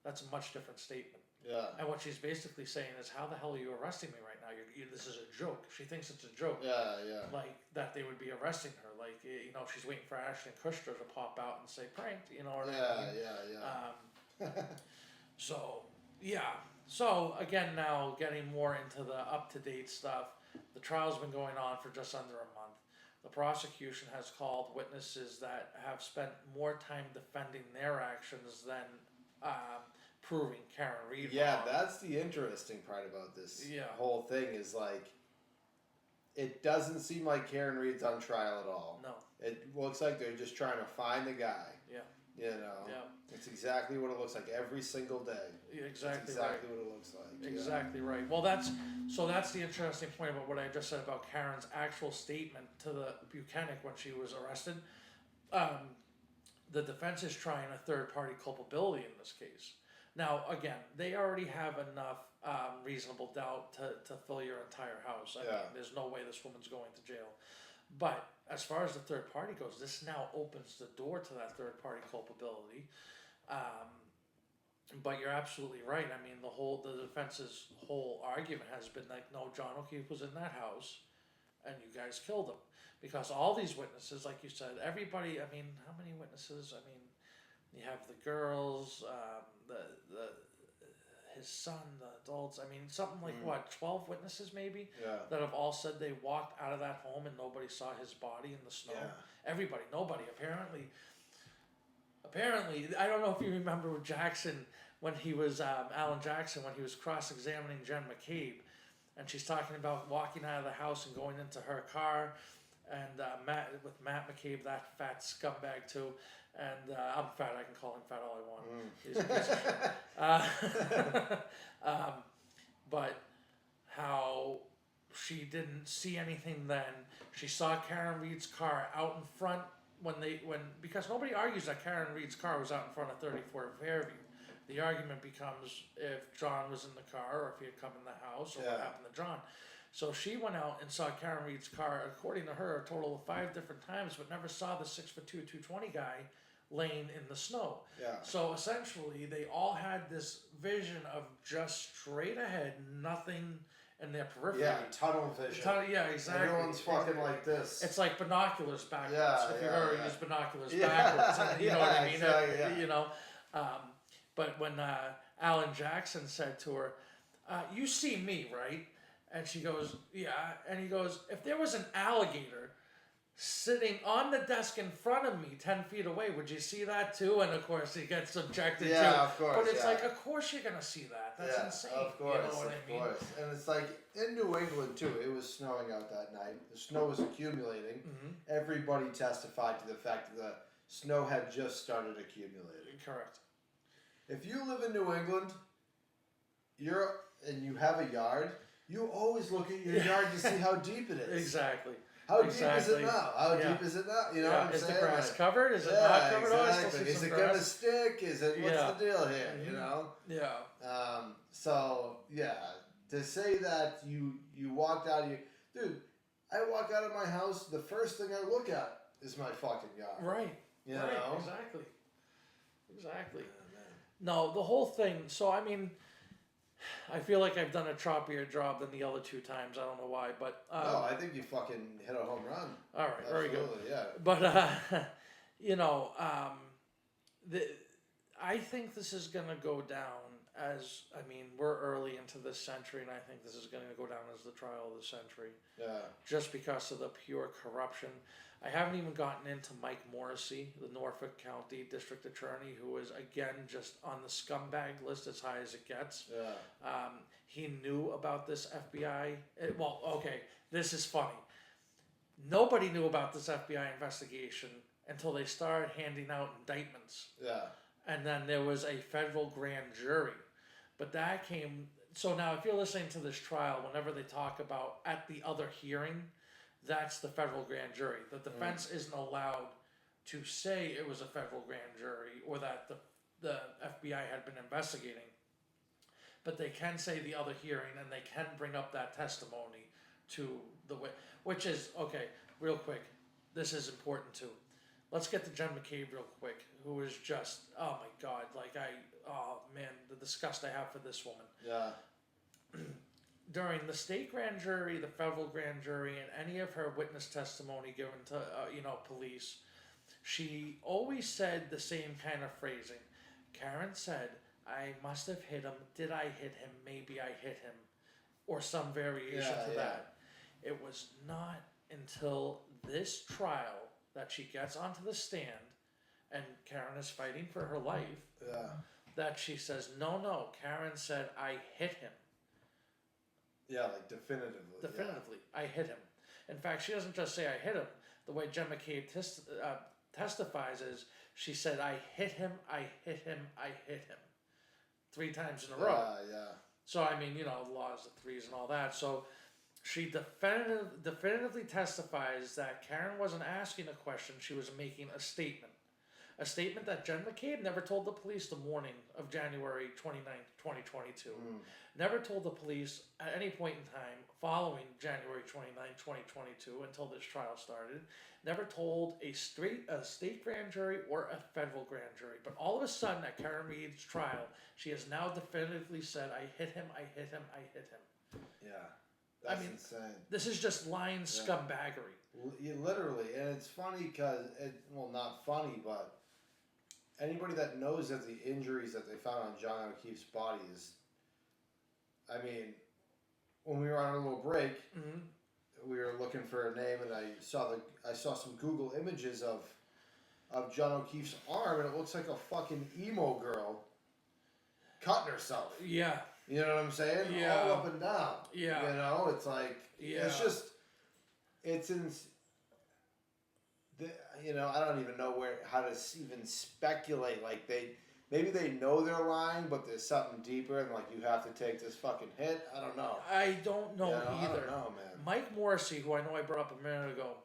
B: That's a much different statement.
A: Yeah.
B: And what she's basically saying is, how the hell are you arresting me right now? This is a joke. She thinks it's a joke.
A: Yeah.
B: Like, that they would be arresting her. Like, you know, she's waiting for Ashton Kutcher to pop out and say, pranked, you know what I mean?
A: Yeah.
B: So, again, now getting more into the up-to-date stuff. The trial's been going on for just under a month. The prosecution has called witnesses that have spent more time defending their actions than proving Karen Reed wrong.
A: That's the interesting part about this
B: Yeah.
A: whole thing is, like, it doesn't seem like Karen Reed's on trial at all.
B: No.
A: It looks like they're just trying to find the guy.
B: Yeah.
A: You know,
B: Yeah.
A: it's exactly what it looks like every single day.
B: Exactly.
A: That's exactly what it looks like.
B: Exactly right. Well, that's the interesting point about what I just said about Karen's actual statement to the Buchanan when she was arrested. The defense is trying a third-party culpability in this case. Now, again, they already have enough reasonable doubt to fill your entire house. I mean, there's no way this woman's going to jail. But as far as the third party goes, this now opens the door to that third-party culpability. But you're absolutely right. I mean, the defense's whole argument has been like, no, John O'Keefe was in that house, and you guys killed him. Because all these witnesses, like you said, everybody. I mean, how many witnesses? I mean, you have the girls, his son, the adults. I mean, something like 12 witnesses maybe that have all said they walked out of that home and nobody saw his body in the snow. Yeah. Everybody, nobody. Apparently, I don't know if you remember with Jackson when he was Alan Jackson when he was cross-examining Jen McCabe, and she's talking about walking out of the house and going into her car. And Matt McCabe, that fat scumbag too, and I'm fat. I can call him fat all I want. He's a piece of shit. But how she didn't see anything then. She saw Karen Reed's car out in front because nobody argues that Karen Reed's car was out in front of 34 Fairview. The argument becomes if John was in the car or if he had come in the house or what happened to John. So she went out and saw Karen Reed's car, according to her, a total of 5 different times, but never saw the 6'2", 220 guy laying in the snow. Yeah. So essentially, they all had this vision of just straight ahead, nothing in their periphery.
A: Yeah, tunnel vision.
B: Yeah, exactly.
A: Everyone's fucking like this.
B: It's like binoculars backwards.
A: Yeah,
B: if you've ever used binoculars backwards, you know what I mean?
A: Exactly,
B: you know. But when Alan Jackson said to her, "You see me, right?" And she goes, "Yeah." And he goes, "If there was an alligator sitting on the desk in front of me 10 feet away, would you see that too?" And of course he gets subjected to.
A: Yeah, of course.
B: But it's like, of course you're going to see that. That's insane.
A: Of course,
B: you know what I mean?
A: Course. And it's like, in New England too, it was snowing out that night. The snow was accumulating. Mm-hmm. Everybody testified to the fact that the snow had just started accumulating.
B: Correct.
A: If you live in New England, and you have a yard, you always look at your yard to see how deep it is.
B: Exactly.
A: How deep is it now? How deep is it now? You know what I'm saying?
B: Is the grass covered? Is it not covered?
A: Exactly. Is it going to stick? What's the deal here?
B: Mm-hmm.
A: You know?
B: Yeah.
A: So, to say that you walked out of your... Dude, I walk out of my house, the first thing I look at is my fucking yard.
B: Right.
A: You know?
B: Exactly. No, the whole thing, so I mean... I feel like I've done a choppier job than the other 2 times. I don't know why, but...
A: no, I think you fucking hit a home run.
B: All right,
A: absolutely,
B: very good.
A: Yeah.
B: But, you know, I think this is going to go down as... I mean, we're early into this century, and I think this is going to go down as the trial of the century. Yeah. Just because of the pure corruption. I haven't even gotten into Mike Morrissey, the Norfolk County District Attorney, who is, again, just on the scumbag list as high as it gets. Yeah. He knew about this FBI... this is funny. Nobody knew about this FBI investigation until they started handing out indictments. Yeah. And then there was a federal grand jury. But that came... So now, if you're listening to this trial, whenever they talk about at the other hearing... That's the federal grand jury. The defense isn't allowed to say it was a federal grand jury or that the FBI had been investigating. But they can say the other hearing and they can bring up that testimony to the which is, okay, real quick. This is important too. Let's get to Jen McCabe real quick, who is just, oh my God, the disgust I have for this woman. Yeah. During the state grand jury, the federal grand jury, and any of her witness testimony given to police, she always said the same kind of phrasing. Karen said, "I must have hit him. Did I hit him? Maybe I hit him," or some variation to that. It was not until this trial that she gets onto the stand, and Karen is fighting for her life, that she says, "No, Karen said I hit him."
A: Yeah, like definitively.
B: Definitively, I hit him. In fact, she doesn't just say I hit him. The way Jen McCabe testifies is she said, I hit him, I hit him, I hit him 3 times in a row.
A: Yeah.
B: So, I mean, laws of threes and all that. So, she definitively testifies that Karen wasn't asking a question, she was making a statement. A statement that Jen McCabe never told the police the morning of January 29th, 2022. Never told the police at any point in time following January 29th, 2022 until this trial started. Never told a state grand jury or a federal grand jury. But all of a sudden at Karen Reed's trial, she has now definitively said, I hit him, I hit him, I hit him.
A: Yeah. That's insane.
B: This is just lying scumbaggery.
A: Literally. And it's funny because, well, not funny, but anybody that knows that the injuries that they found on John O'Keefe's body is, I mean, when we were on our little break, we were looking for a name, and I saw some Google images of John O'Keefe's arm, and it looks like a fucking emo girl cutting herself.
B: Yeah.
A: You know what I'm saying?
B: Yeah.
A: All up and down.
B: Yeah.
A: It's like, it's just, it's in. I don't even know how to even speculate. Like maybe they know they're lying, but there's something deeper, and like you have to take this fucking hit. I don't know.
B: I don't know either.
A: I don't know, man.
B: Mike Morrissey, who I know I brought up a minute ago,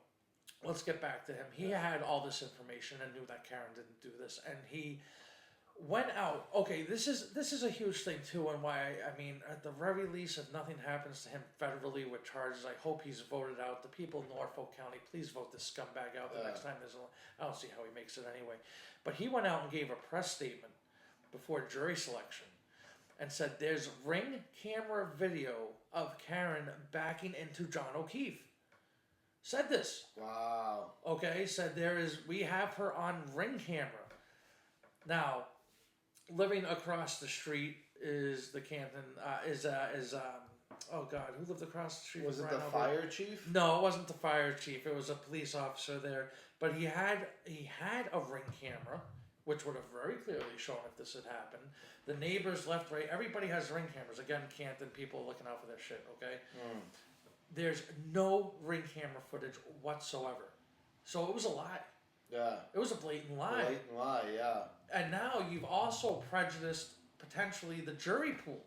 B: let's get back to him. He had all this information and knew that Karen didn't do this, and he went out. Okay, this is a huge thing too, and why I mean, at the very least, if nothing happens to him federally with charges, I hope he's voted out. The people in Norfolk County, please vote this scumbag out the next time there's I don't see how he makes it anyway. But he went out and gave a press statement before jury selection and said there's ring camera video of Karen backing into John O'Keefe. Said this.
A: Wow.
B: Okay, said we have her on ring camera. Now, living across the street is the Canton, oh God, who lived across the street?
A: Was it the fire chief?
B: No, it wasn't the fire chief. It was a police officer there. But he had a ring camera, which would have very clearly shown if this had happened. The neighbors, left, right, everybody has ring cameras. Again, Canton, people looking out for their shit, okay? There's no ring camera footage whatsoever. So it was a lie.
A: Yeah.
B: It was a blatant lie.
A: Blatant lie, yeah.
B: And now you've also prejudiced potentially the jury pool,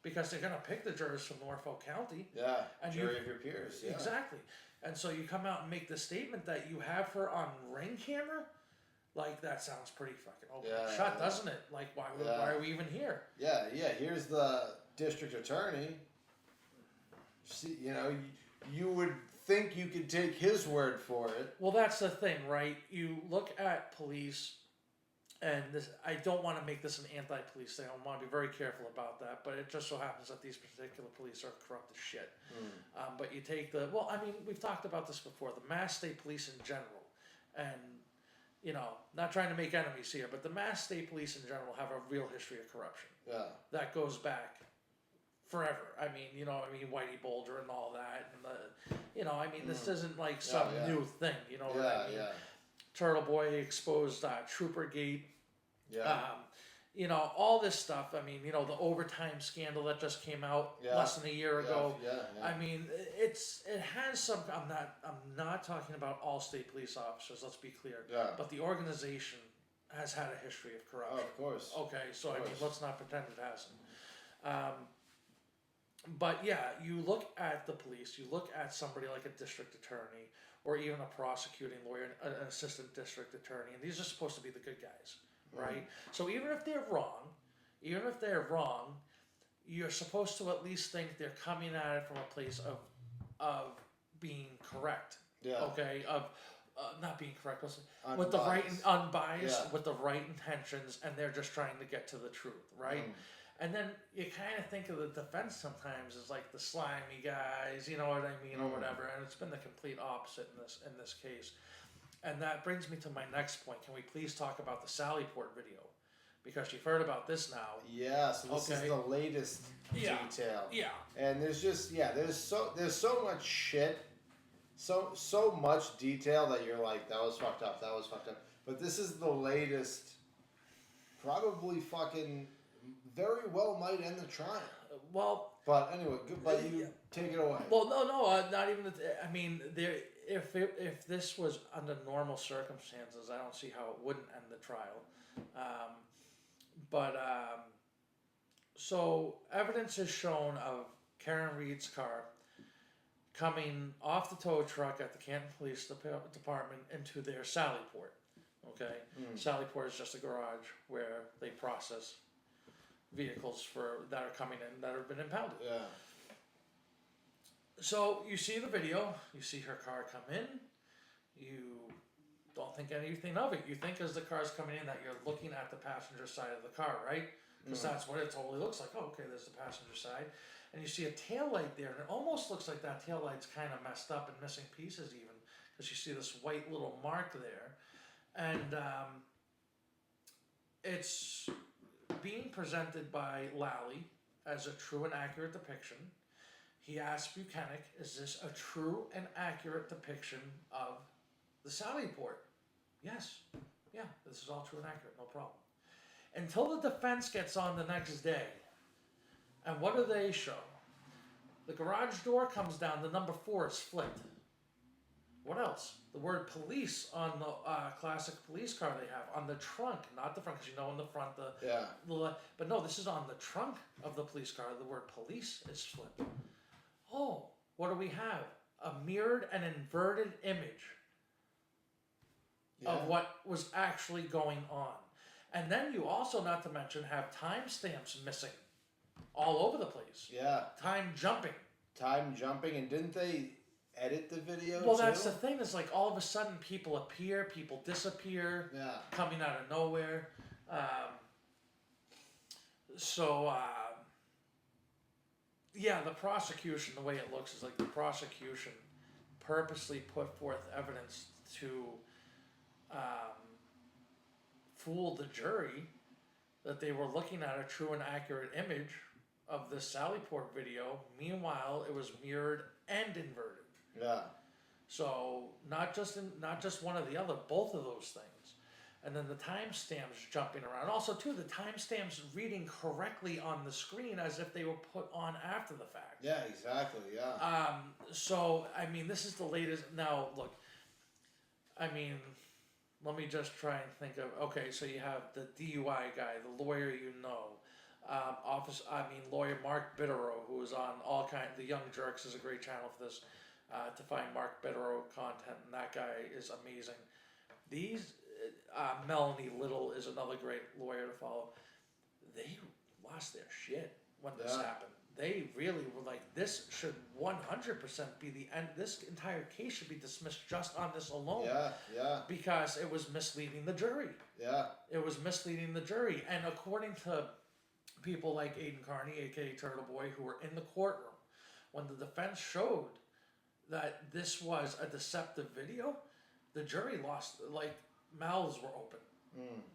B: because they're going to pick the jurors from Norfolk County.
A: Yeah,
B: and
A: jury of your peers. Yeah.
B: Exactly. And so you come out and make the statement that you have her on ring camera? Like, that sounds pretty fucking open shut, doesn't it? Like, why are we even here?
A: Yeah, here's the district attorney. See, you would think you could take his word for it.
B: Well, that's the thing, right? You look at police, and this, I don't want to make this an anti-police thing. I want to be very careful about that, but it just so happens that these particular police are corrupt as shit. But you take we've talked about this before, the Mass State Police in general, and, not trying to make enemies here, but the Mass State Police in general have a real history of corruption.
A: Yeah. That
B: goes back forever. I mean, Whitey Bulger and all that, and this isn't like some new thing, what I mean? Turtle Boy exposed Troopergate.
A: Yeah.
B: All this stuff. I mean, the overtime scandal that just came out less than a year ago.
A: Yeah.
B: I mean, it has some. I'm not talking about all state police officers. Let's be clear.
A: Yeah.
B: But the organization has had a history of corruption.
A: Oh, of course.
B: Okay, so I mean, let's not pretend it hasn't. But yeah, you look at the police. You look at somebody like a district attorney, or even a prosecuting lawyer, an assistant district attorney, and these are supposed to be the good guys, right? So even if they're wrong, you're supposed to at least think they're coming at it from a place of being correct.
A: Yeah.
B: Okay. Of not being correct,
A: Unbiased.
B: with the right unbiased,
A: Yeah.
B: with the right intentions, and they're just trying to get to the truth, right? And then you kind of think of the defense sometimes as like the slimy guys, you know what I mean, or whatever. And it's been the complete opposite in this case. And that brings me to my next point. Can we please talk about the Sallyport video? Because you've heard about this now.
A: Yeah, so this is the latest detail.
B: Yeah.
A: And there's just there's so much shit, so much detail that you're like, that was fucked up. But this is the latest, probably fucking very well might end the trial.
B: Well,
A: but anyway, you take it away.
B: Well, no, not even. I mean, if this was under normal circumstances, I don't see how it wouldn't end the trial. So evidence is shown of Karen Reed's car coming off the tow truck at the Canton Police Department into their Sallyport. Okay, Sallyport is just a garage where they process vehicles that are coming in that have been impounded.
A: Yeah.
B: So you see the video, you see her car come in, you don't think anything of it. You think as the car's coming in that you're looking at the passenger side of the car, right? Because that's what it totally looks like. Oh, okay, there's the passenger side. And you see a taillight there, and it almost looks like that taillight's kind of messed up and missing pieces even, because you see this white little mark there. And it's being presented by Lally as a true and accurate depiction. He asked Buchanan, is this a true and accurate depiction of the Sallyport? Yes. Yeah, this is all true and accurate, no problem. Until the defense gets on the next day. And what do they show? The garage door comes down, the number 4 is flipped. What else? The word police on the classic police car they have, on the trunk, not the front, because you know in the front, but no, this is on the trunk of the police car, the word police is flipped. Oh, what do we have? A mirrored and inverted image of what was actually going on. And then you also, not to mention, have timestamps missing all over the place.
A: Yeah.
B: Time jumping,
A: and didn't they edit the video
B: Well,
A: too?
B: that's the thing, is like all of a sudden people appear, people disappear, coming out of nowhere. The prosecution, the way it looks is like the prosecution purposely put forth evidence to fool the jury that they were looking at a true and accurate image of the Sallyport video. Meanwhile, it was mirrored and inverted.
A: Yeah.
B: So not just one or the other, both of those things. And then the timestamps jumping around. Also, too, the timestamps reading correctly on the screen as if they were put on after the fact.
A: Yeah, exactly, yeah.
B: This is the latest. Now, look, let me just try and think of, okay, so you have the DUI guy, the lawyer lawyer Mark Bitterow, who is on all kinds, the Young Jerks is a great channel for this, to find Mark Bitterow content, and that guy is amazing. These, Melanie Little is another great lawyer to follow. They lost their shit when this happened. They really were like, this should 100% be the end. This entire case should be dismissed just on this alone.
A: Yeah.
B: Because it was misleading the jury.
A: Yeah.
B: It was misleading the jury. And according to people like Aiden Carney, aka Turtle Boy, who were in the courtroom, when the defense showed that this was a deceptive video, the jury lost, mouths were open.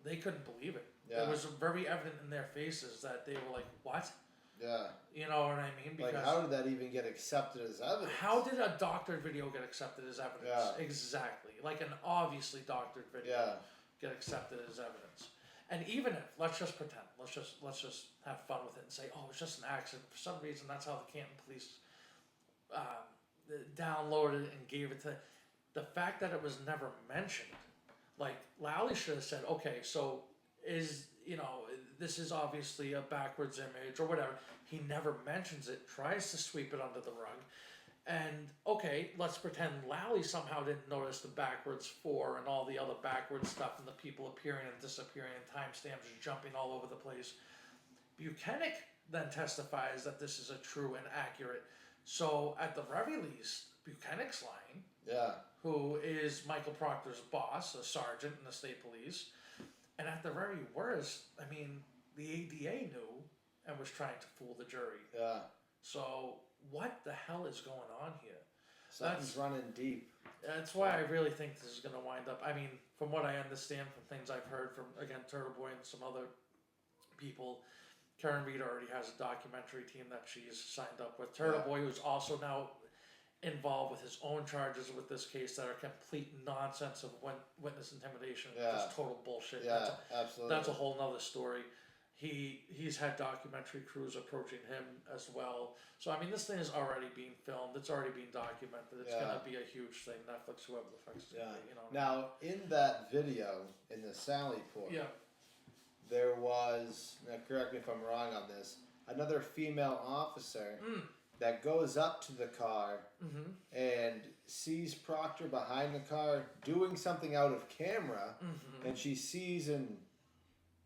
B: They couldn't believe it.
A: Yeah.
B: It was very evident in their faces that they were like, what?
A: Yeah.
B: You know what I mean? Because
A: how did that even get accepted as evidence?
B: How did a doctored video get accepted as evidence?
A: Yeah.
B: Exactly. Like an obviously doctored video get accepted as evidence. And even if, let's just pretend, let's just have fun with it and say, oh, it's just an accident. For some reason, that's how the Canton police downloaded it and gave it to. The fact that it was never mentioned, like Lally should have said, okay, so this is obviously a backwards image or whatever. He never mentions it, tries to sweep it under the rug. And okay, let's pretend Lally somehow didn't notice the backwards 4 and all the other backwards stuff and the people appearing and disappearing and timestamps jumping all over the place. Buchanan then testifies that this is a true and accurate. So at the very least, Buchanan's lying.
A: Yeah.
B: Who is Michael Proctor's boss, a sergeant in the state police. And at the very worst, the ADA knew and was trying to fool the jury.
A: Yeah. So
B: what the hell is going on here?
A: Something's running deep.
B: That's why I really think this is going to wind up. From what I understand from things I've heard from, again, Turtle Boy and some other people, Karen Reed already has a documentary team that she's signed up with. Turtle Boy, who's also now involved with his own charges with this case that are complete nonsense of witness intimidation, just total bullshit.
A: Yeah, absolutely.
B: That's a whole nother story. He's had documentary crews approaching him as well. So I mean, this thing is already being filmed. It's already being documented. It's gonna be a huge thing. Netflix, whoever the fuck's
A: Yeah.
B: you know.
A: Now, in that video, in the Sally port, there was, now correct me if I'm wrong on this, another female officer that goes up to the car and sees Proctor behind the car doing something out of camera, and she sees and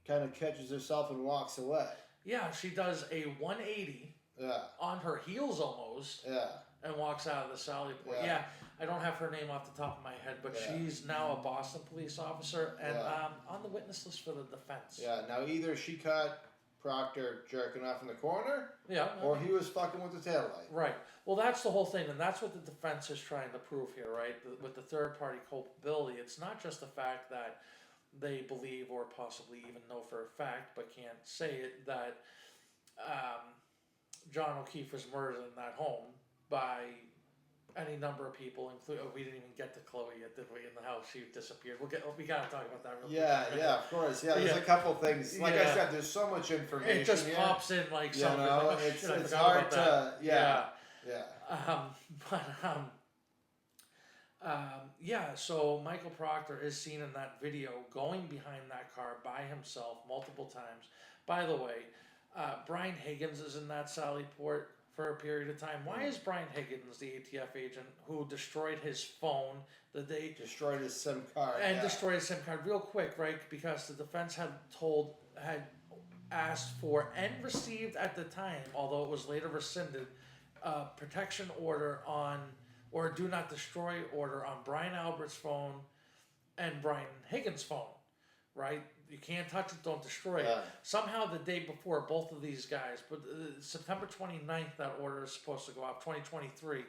A: kind of catches herself and walks away.
B: Yeah, she does a 180 on her heels almost and walks out of the Sally port. Yeah, I don't have her name off the top of my head, but she's now a Boston police officer and on the witness list for the defense.
A: Yeah, now either she caught Proctor jerking off in the corner, or he was fucking with the taillight.
B: Right. Well, that's the whole thing, and that's what the defense is trying to prove here, right? With the third-party culpability, it's not just the fact that they believe or possibly even know for a fact, but can't say it, that John O'Keefe was murdered in that home by any number of people, including, we didn't even get to Chloe yet, did we, in the house? She disappeared. We gotta talk about that real quick.
A: Yeah, of course. Yeah, there's a couple things. Like I said, there's so much information.
B: It just pops in like something.
A: You know,
B: like, oh, shit,
A: it's hard to,
B: so Michael Proctor is seen in that video going behind that car by himself multiple times. By the way, Brian Higgins is in that Sally port for a period of time. Why is Brian Higgins, the ATF agent who destroyed his phone the day...
A: Destroyed his SIM card.
B: And destroyed his SIM card real quick, right? Because the defense had asked for and received at the time, although it was later rescinded, protection order on, or do not destroy order on Brian Albert's phone and Brian Higgins' phone, right? You can't touch it, don't destroy it. Somehow the day before, both of these guys, but September 29th, that order is supposed to go off, 2023.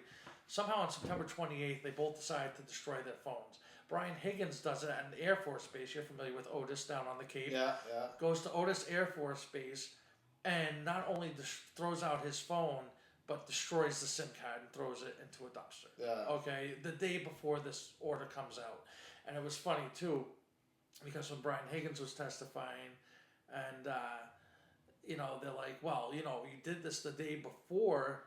B: Somehow on September 28th, they both decide to destroy their phones. Brian Higgins does it at an Air Force Base. You're familiar with Otis down on the Cape. Goes to Otis Air Force Base and not only throws out his phone, but destroys the SIM card and throws it into a dumpster. Okay, the day before this order comes out. And it was funny, too, because when Brian Higgins was testifying, and, they're like, well, you did this the day before,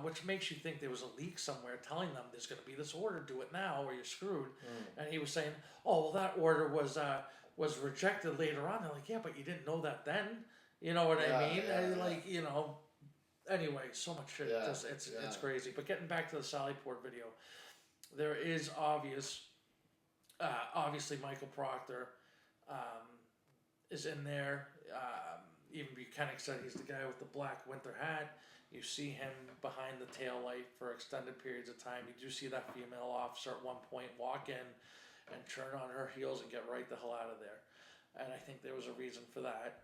B: which makes you think there was a leak somewhere telling them there's going to be this order, do it now or you're screwed. And he was saying, oh, well, that order was rejected later on. They're like, yeah, but you didn't know that then. You know what I mean? Anyway, so much shit. It's crazy. But getting back to the Sally Port video, there is obviously Michael Proctor is in there. Even Buchanan said he's the guy with the black winter hat. You see him behind the tail light for extended periods of time. You do see that female officer at one point walk in and turn on her heels and get right the hell out of there. And I think there was a reason for that.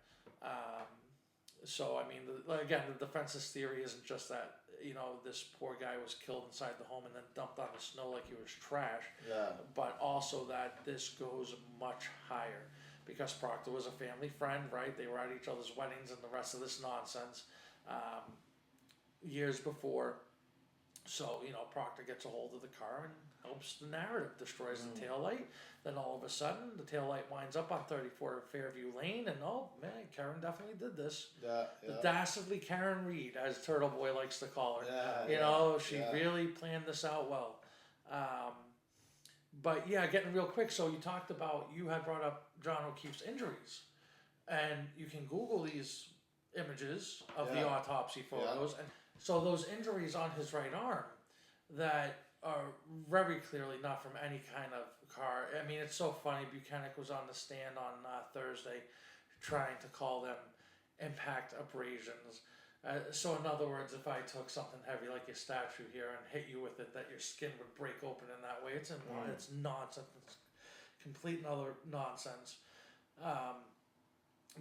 B: So, I mean, again, the defense's theory isn't just that, this poor guy was killed inside the home and then dumped on the snow like he was trash, but also that this goes much higher because Proctor was a family friend, right? They were at each other's weddings and the rest of this nonsense years before. So, Proctor gets a hold of the car and helps the narrative, destroys the taillight. Then all of a sudden, the taillight winds up on 34 Fairview Lane, and oh man, Karen definitely did this. The dastardly Karen Reed, as Turtle Boy likes to call her. She really planned this out well. But yeah, getting real quick, so you had brought up John O'Keefe's injuries, and you can Google these images of the autopsy photos, and so those injuries on his right arm that are very clearly not from any kind of car. I mean, it's so funny. Buchanan was on the stand on Thursday trying to call them impact abrasions. So in other words, if I took something heavy like your statue here and hit you with it, that your skin would break open in that way. It's nonsense. It's complete and utter nonsense.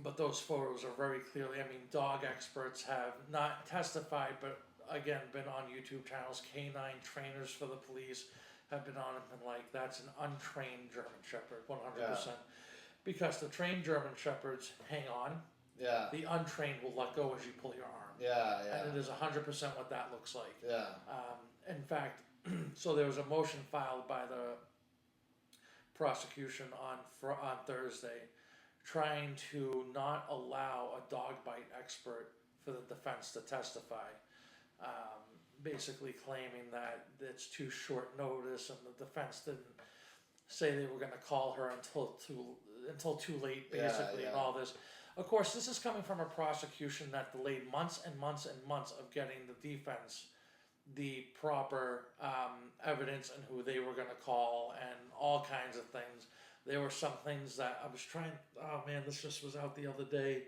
B: But those photos are very clearly, dog experts have not testified, but again, been on YouTube channels. Canine trainers for the police have been on and been like, that's an untrained German Shepherd, 100%. Because the trained German Shepherds hang on. The untrained will let go as you pull your arm. And it is 100% what that looks like. In fact, so there was a motion filed by the prosecution on Thursday trying to not allow a dog bite expert for the defense to testify. Basically claiming that it's too short notice and the defense didn't say they were going to call her until too late, basically, and all this. Of course, this is coming from a prosecution that delayed months and months and months of getting the defense the proper evidence and who they were going to call and all kinds of things. There were some things that I was trying, oh man, this just was out the other day,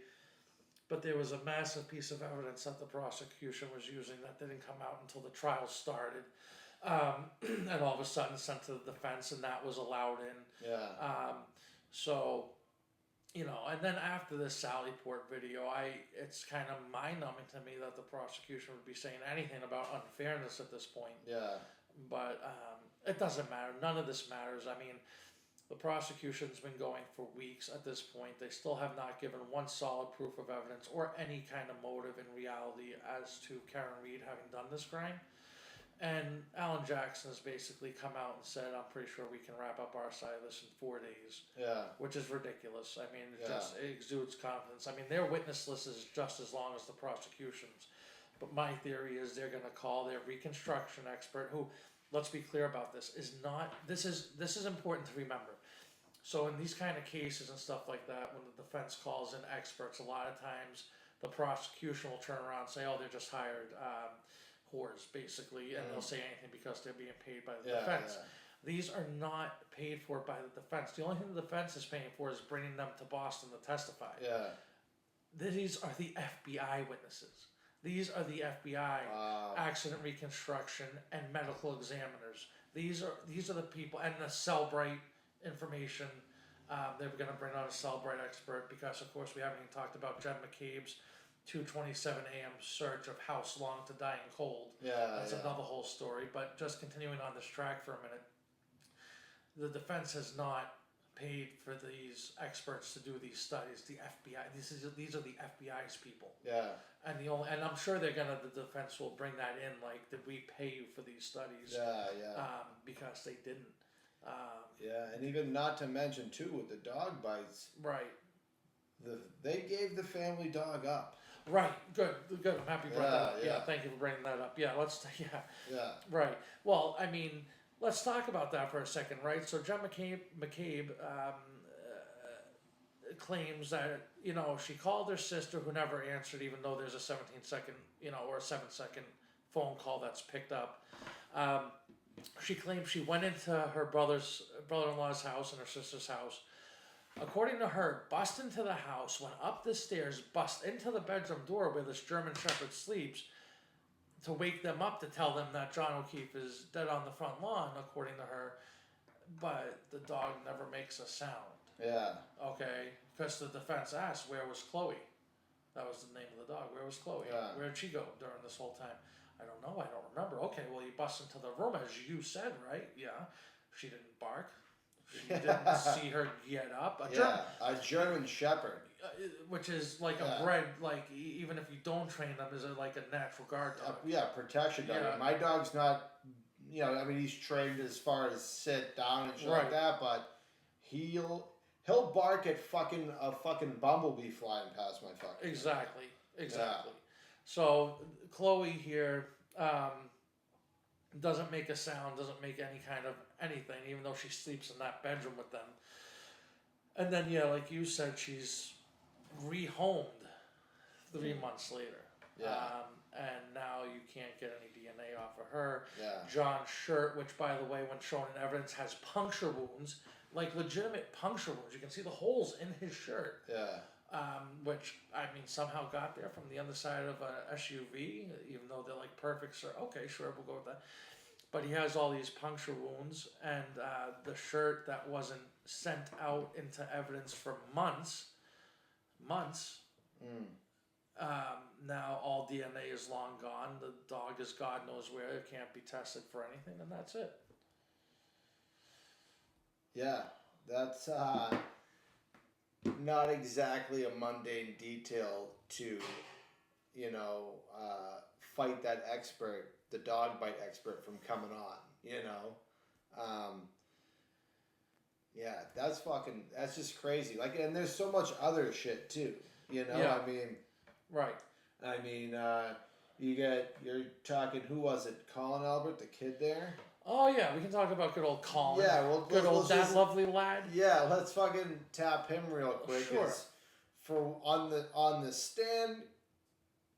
B: but there was a massive piece of evidence that the prosecution was using that didn't come out until the trial started. And all of a sudden sent to the defense, and that was allowed in. So, and then after this Sally Port video, it's kind of mind-numbing to me that the prosecution would be saying anything about unfairness at this point. But it doesn't matter. None of this matters. I mean, the prosecution's been going for weeks at this point. They still have not given one solid proof of evidence or any kind of motive in reality as to Karen Reed having done this crime. And Alan Jackson has basically come out and said, I'm pretty sure we can wrap up our side of this in 4 days. Which is ridiculous. I mean, it exudes confidence. I mean, their witness list is just as long as the prosecution's. But my theory is they're going to call their reconstruction expert, who, let's be clear about this, this is important to remember. So in these kind of cases and stuff like that, when the defense calls in experts, a lot of times the prosecution will turn around and say, oh, they're just hired whores, basically, and they'll say anything because they're being paid by the defense. These are not paid for by the defense. The only thing the defense is paying for is bringing them to Boston to testify. These are the FBI witnesses. These are the FBI accident reconstruction and medical examiners. These are the people, and the Cellbrite information. They were going to bring on a Cellbrite expert because, of course, we haven't even talked about Jen McCabe's 2:27 a.m. search of house long to dying cold. That's another whole story. But just continuing on this track for a minute, the defense has not paid for these experts to do these studies. The FBI, these are the FBI's people. And I'm sure the defense will bring that in. Like, did we pay you for these studies? Because they didn't.
A: And even not to mention too with the dog bites. They gave the family dog up.
B: Right, good. I'm happy you brought that up. Thank you for bringing that up. Right. Well, I mean, let's talk about that for a second, right? So Jen McCabe claims that, she called her sister, who never answered, even though there's a 17-second, or a 7-second phone call that's picked up. She claims she went into her brother-in-law's house and her sister's house. According to her, bust into the house, went up the stairs, bust into the bedroom door where this German Shepherd sleeps to wake them up to tell them that John O'Keefe is dead on the front lawn, according to her. But the dog never makes a sound. Okay? Because the defense asked, where was Chloe? That was the name of the dog. Where was Chloe? Where did she go during this whole time? I don't know. I don't remember. Okay, well, you bust into the room, as you said, right? She didn't bark. She didn't see her get up.
A: A German Shepherd.
B: Which is like a bred, like, even if you don't train them, is like a natural guard dog.
A: Protection dog. My dog's not, he's trained as far as sit down and shit like that, but he'll bark at a fucking bumblebee flying past my fucking
B: Exactly. So Chloe here doesn't make a sound, doesn't make any kind of anything, even though she sleeps in that bedroom with them. And then, like you said, she's rehomed 3 months later. And now you can't get any DNA off of her. John's shirt, which, by the way, when shown in evidence, has puncture wounds, like legitimate puncture wounds. You can see the holes in his shirt. Which, somehow got there from the underside of a SUV, even though they're like perfect. Okay, sure, we'll go with that. But he has all these puncture wounds, and the shirt that wasn't sent out into evidence for months. Now all DNA is long gone. The dog is God knows where. It can't be tested for anything, and that's it.
A: That's not exactly a mundane detail to, fight that expert, the dog bite expert, from coming on, Yeah, that's just crazy. Like, and there's so much other shit too. You know,
B: Yeah.
A: I mean,
B: Right.
A: I mean, you're talking, who was it? Colin Albert, the kid there?
B: Oh yeah, we can talk about good old Colin.
A: Yeah, well,
B: good old that lovely lad.
A: Yeah, let's fucking tap him real quick.
B: Sure.
A: For on the stand,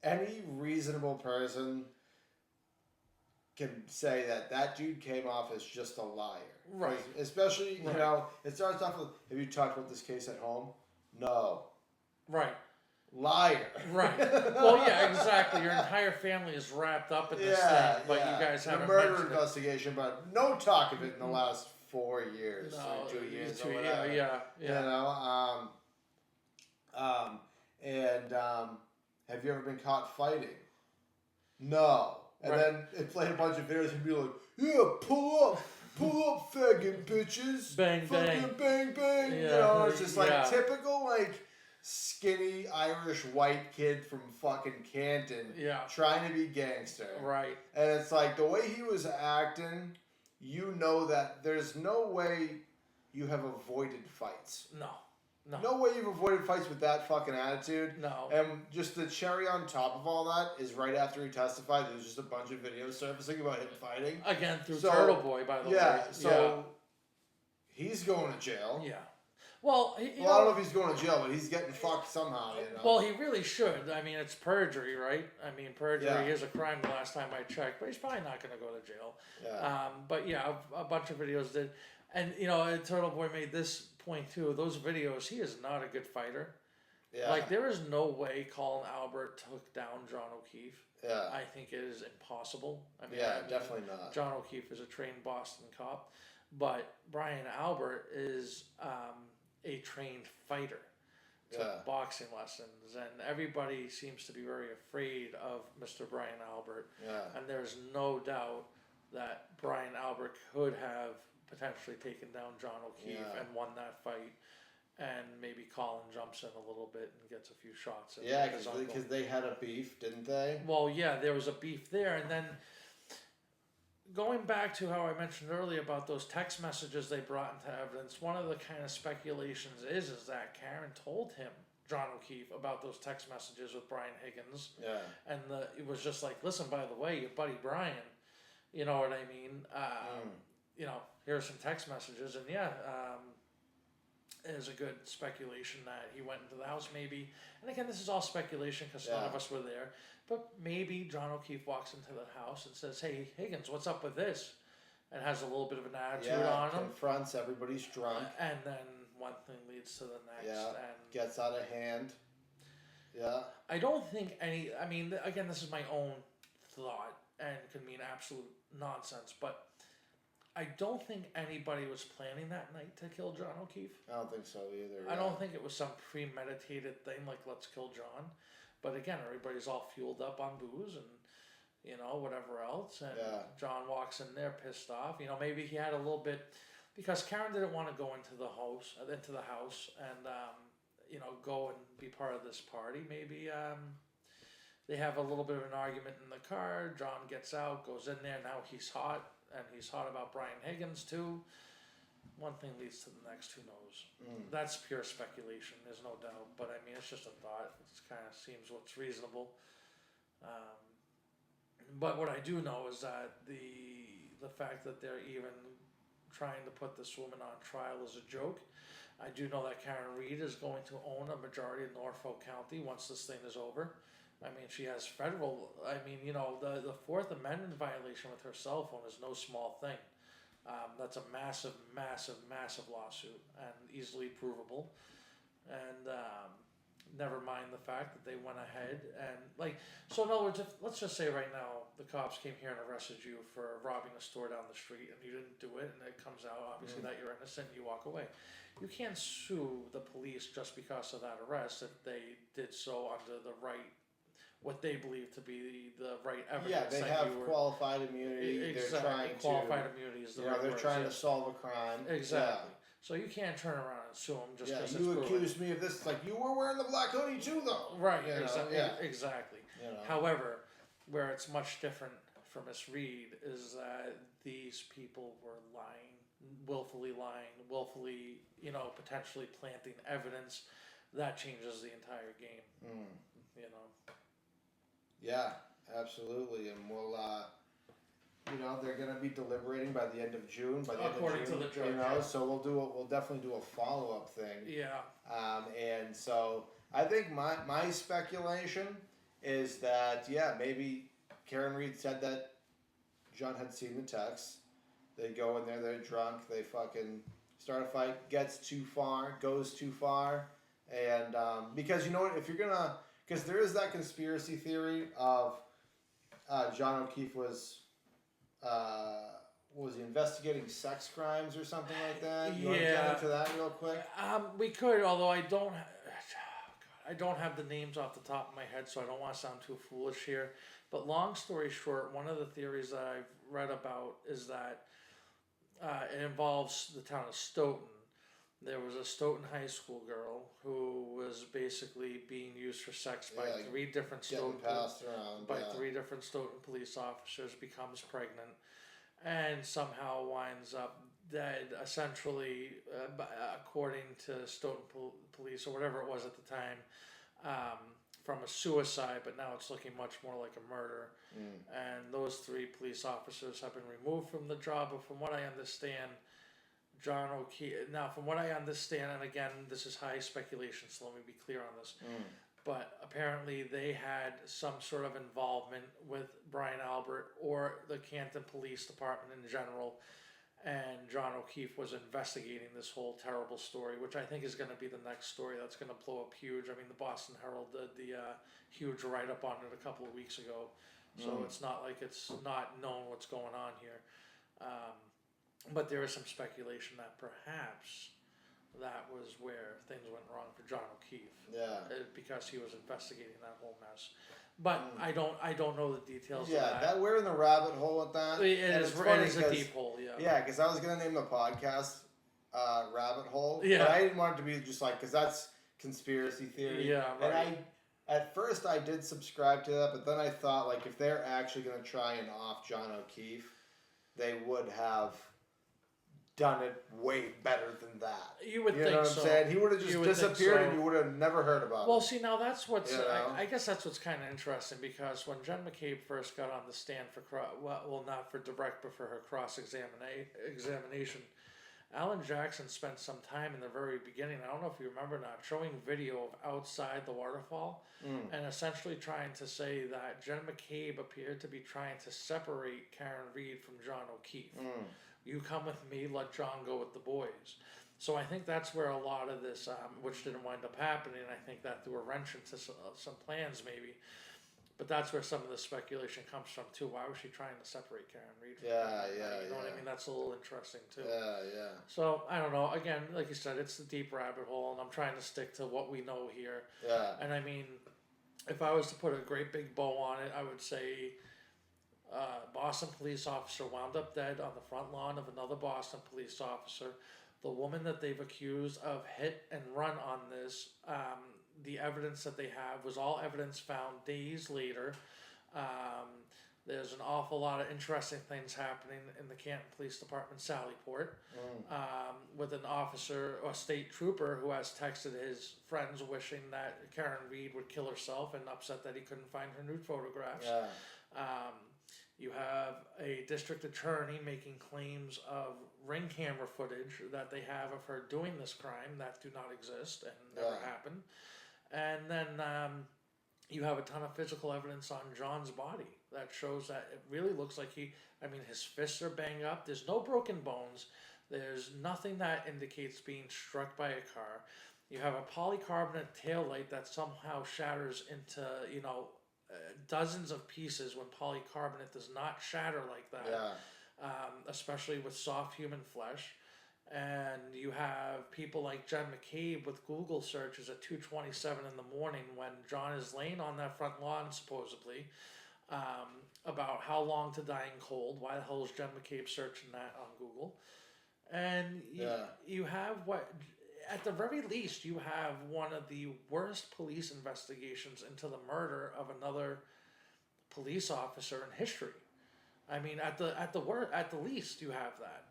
A: any reasonable person can say that dude came off as just a liar.
B: Right.
A: Especially, you know, it starts off with, have you talked about this case at home? No.
B: Right.
A: Liar.
B: Right. Well, yeah, exactly. Your entire family is wrapped up in this thing, but you guys haven't
A: a murder
B: mentioned
A: investigation, but no talk of it in the last 4 years
B: No,
A: or 2 years
B: two,
A: or whatever.
B: yeah.
A: You know, have you ever been caught fighting? No. And then it played a bunch of videos and be like, yeah, pull up, faggot bitches.
B: Bang,
A: fucking
B: bang.
A: bang.
B: Yeah,
A: You know, it's just like
B: yeah.
A: typical, like, skinny Irish white kid from fucking Canton trying to be gangster.
B: Right.
A: And it's like, the way he was acting, you know that there's no way you have avoided fights. No way you've avoided fights with that fucking attitude.
B: No.
A: And just the cherry on top of all that is right after he testified, there was just a bunch of videos surfacing about him fighting.
B: Again, through Turtle Boy, by the way.
A: So he's going to jail.
B: Yeah. Well,
A: I don't know if he's going to jail, but he's getting fucked somehow, you know.
B: Well, he really should. I mean, it's perjury, right? I mean, perjury is a crime the last time I checked, but he's probably not going to go to jail.
A: Yeah.
B: But yeah, a bunch of videos did. And, you know, Turtle Boy made this point too. Those videos, he is not a good fighter. Yeah. Like, there is no way Colin Albert took down John O'Keefe.
A: Yeah.
B: I think it is impossible. I mean,
A: definitely not.
B: John O'Keefe is a trained Boston cop, but Brian Albert is a trained fighter. Took boxing lessons, and everybody seems to be very afraid of Mr. Brian Albert.
A: Yeah.
B: And there's no doubt that Brian Albert could have potentially taken down John O'Keefe and won that fight, and maybe Colin jumps in a little bit and gets a few shots in.
A: Yeah, because they had a beef, didn't they?
B: Well, yeah, there was a beef there, and then going back to how I mentioned earlier about those text messages they brought into evidence, one of the kind of speculations is that Karen told him, John O'Keefe, about those text messages with Brian Higgins.
A: Yeah.
B: And it was just like, listen, by the way, your buddy Brian, you know what I mean? You know, here's some text messages, and there's a good speculation that he went into the house maybe. And again, this is all speculation because none of us were there. But maybe John O'Keefe walks into the house and says, hey, Higgins, what's up with this? And has a little bit of an attitude on him.
A: Confronts everybody's drunk.
B: And then one thing leads to the next.
A: Yeah,
B: and
A: gets out of hand. Yeah.
B: I don't think I mean, again, this is my own thought and could mean absolute nonsense, but I don't think anybody was planning that night to kill John O'Keefe.
A: I don't think so either.
B: I don't think it was some premeditated thing like, let's kill John. But again, everybody's all fueled up on booze and, you know, whatever else. And John walks in there pissed off. You know, maybe he had a little bit, because Karen didn't want to go into the house and, you know, go and be part of this party. Maybe they have a little bit of an argument in the car. John gets out, goes in there. Now he's hot, and he's hot about Brian Higgins too. One thing leads to the next, who knows? That's pure speculation, there's no doubt. But I mean, it's just a thought. It kind of seems what's reasonable. But what I do know is that the fact that they're even trying to put this woman on trial is a joke. I do know that Karen Reed is going to own a majority of Norfolk County once this thing is over. I mean, she has federal, you know, the Fourth Amendment violation with her cell phone is no small thing. That's a massive, massive, massive lawsuit and easily provable. And never mind the fact that they went ahead and, like, so in other words, let's just say right now the cops came here and arrested you for robbing a store down the street and you didn't do it, and it comes out obviously that you're innocent and you walk away. You can't sue the police just because of that arrest if they did so under the right, what they believe to be the right evidence.
A: Yeah, they have qualified immunity.
B: Exactly.
A: They're trying
B: qualified immunity is the right word.
A: They're trying to solve a crime.
B: Exactly. So you can't turn around and sue them just because it's
A: you accused me of this. Like, you were wearing the black hoodie too, though.
B: Right. Exactly.
A: You know.
B: However, where it's much different for Miss Reed is that these people were lying willfully lying, willfully, potentially planting evidence, that changes the entire game.
A: Yeah, absolutely, and we'll, they're going to be deliberating by the end of June.
B: According to the judge,
A: so we'll definitely do a follow up thing.
B: Yeah.
A: And so I think my speculation is that maybe Karen Reed said that John had seen the text. They go in there, they're drunk, they fucking start a fight, goes too far, and because you know what, if you're gonna, because there is that conspiracy theory of John O'Keefe was he investigating sex crimes or something like that? You want to get into that real quick?
B: We could, although I don't have the names off the top of my head, so I don't want to sound too foolish here. But long story short, one of the theories that I've read about is that it involves the town of Stoughton. There was a Stoughton high school girl who was basically being used for sex by three different Stoughton police officers, becomes pregnant, and somehow winds up dead, essentially, according to Stoughton police, or whatever it was at the time, from a suicide, but now it's looking much more like a murder. And those three police officers have been removed from the job, but from what I understand, John O'Keefe, now from what I understand, and again, this is high speculation, so let me be clear on this, but apparently they had some sort of involvement with Brian Albert or the Canton Police Department in general, and John O'Keefe was investigating this whole terrible story, which I think is going to be the next story that's going to blow up huge. I mean, the Boston Herald did the huge write-up on it a couple of weeks ago, so it's not like it's not known what's going on here. But there is some speculation that perhaps that was where things went wrong for John O'Keefe. Because he was investigating that whole mess. But I don't know the details of that.
A: We're in the rabbit hole with that.
B: It is a deep hole,
A: Yeah, because I was going to name the podcast Rabbit Hole.
B: Yeah.
A: But I didn't want it to be just like, because that's conspiracy theory.
B: Yeah, right.
A: And at first I did subscribe to that, but then I thought, like, if they're actually going to try and off John O'Keefe, they would have done it way better than that.
B: You would think so.
A: You know what I'm saying? He would have just disappeared and you would have never heard about it.
B: Well, see, now that's what's... I guess that's what's kind of interesting, because when Jen McCabe first got on the stand for... Well, not for direct, but for her cross-examination, Alan Jackson spent some time in the very beginning, I don't know if you remember or not, showing video of outside the waterfall and essentially trying to say that Jen McCabe appeared to be trying to separate Karen Reed from John O'Keefe. You come with me, let John go with the boys. So I think that's where a lot of this, which didn't wind up happening, I think that threw a wrench into some plans maybe. But that's where some of the speculation comes from too. Why was she trying to separate Karen Reed from You know what I mean? That's a little interesting too. So, I don't know. Again, like you said, it's the deep rabbit hole, and I'm trying to stick to what we know here. And I mean, if I was to put a great big bow on it, I would say... Boston police officer wound up dead on the front lawn of another Boston police officer. The woman that they've accused of hit and run on this, the evidence that they have was all evidence found days later. There's an awful lot of interesting things happening in the Canton Police Department, Sallyport, with an officer or state trooper who has texted his friends wishing that Karen Reed would kill herself and upset that he couldn't find her nude photographs. You have a district attorney making claims of ring camera footage that they have of her doing this crime that do not exist and never happened. And then you have a ton of physical evidence on John's body that shows that it really looks like his fists are banged up. There's no broken bones. There's nothing that indicates being struck by a car. You have a polycarbonate taillight that somehow shatters into, dozens of pieces when polycarbonate does not shatter like that, especially with soft human flesh. And you have people like Jen McCabe with Google searches at 2:27 in the morning when John is laying on that front lawn, supposedly, about how long to die in cold. Why the hell is Jen McCabe searching that on Google? And you have at the very least, you have one of the worst police investigations into the murder of another police officer in history. I mean, at the least, you have that.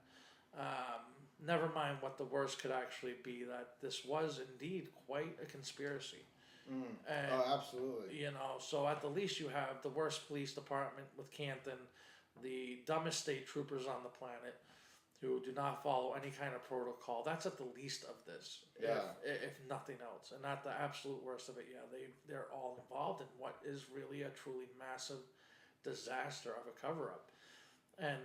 B: Never mind what the worst could actually be, that this was indeed quite a conspiracy. And,
A: Oh, absolutely.
B: you know, so at the least you have the worst police department with Canton, the dumbest state troopers on the planet, who do not follow any kind of protocol. That's at the least of this, if nothing else. And not the absolute worst of it. Yeah, they're all involved in what is really a truly massive disaster of a cover-up. And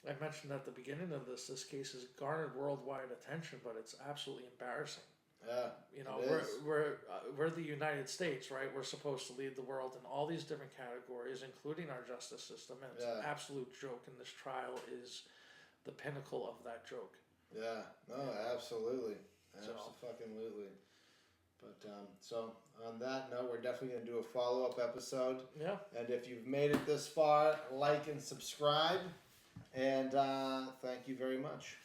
B: I mentioned at the beginning of this case has garnered worldwide attention, but it's absolutely embarrassing.
A: Yeah,
B: you know, we're the United States, right? We're supposed to lead the world in all these different categories, including our justice system, and it's an absolute joke. And this trial is the pinnacle of that joke.
A: Yeah, no, absolutely, absolutely. But so on that note, we're definitely gonna do a follow-up episode.
B: Yeah.
A: And if you've made it this far, like and subscribe. And thank you very much.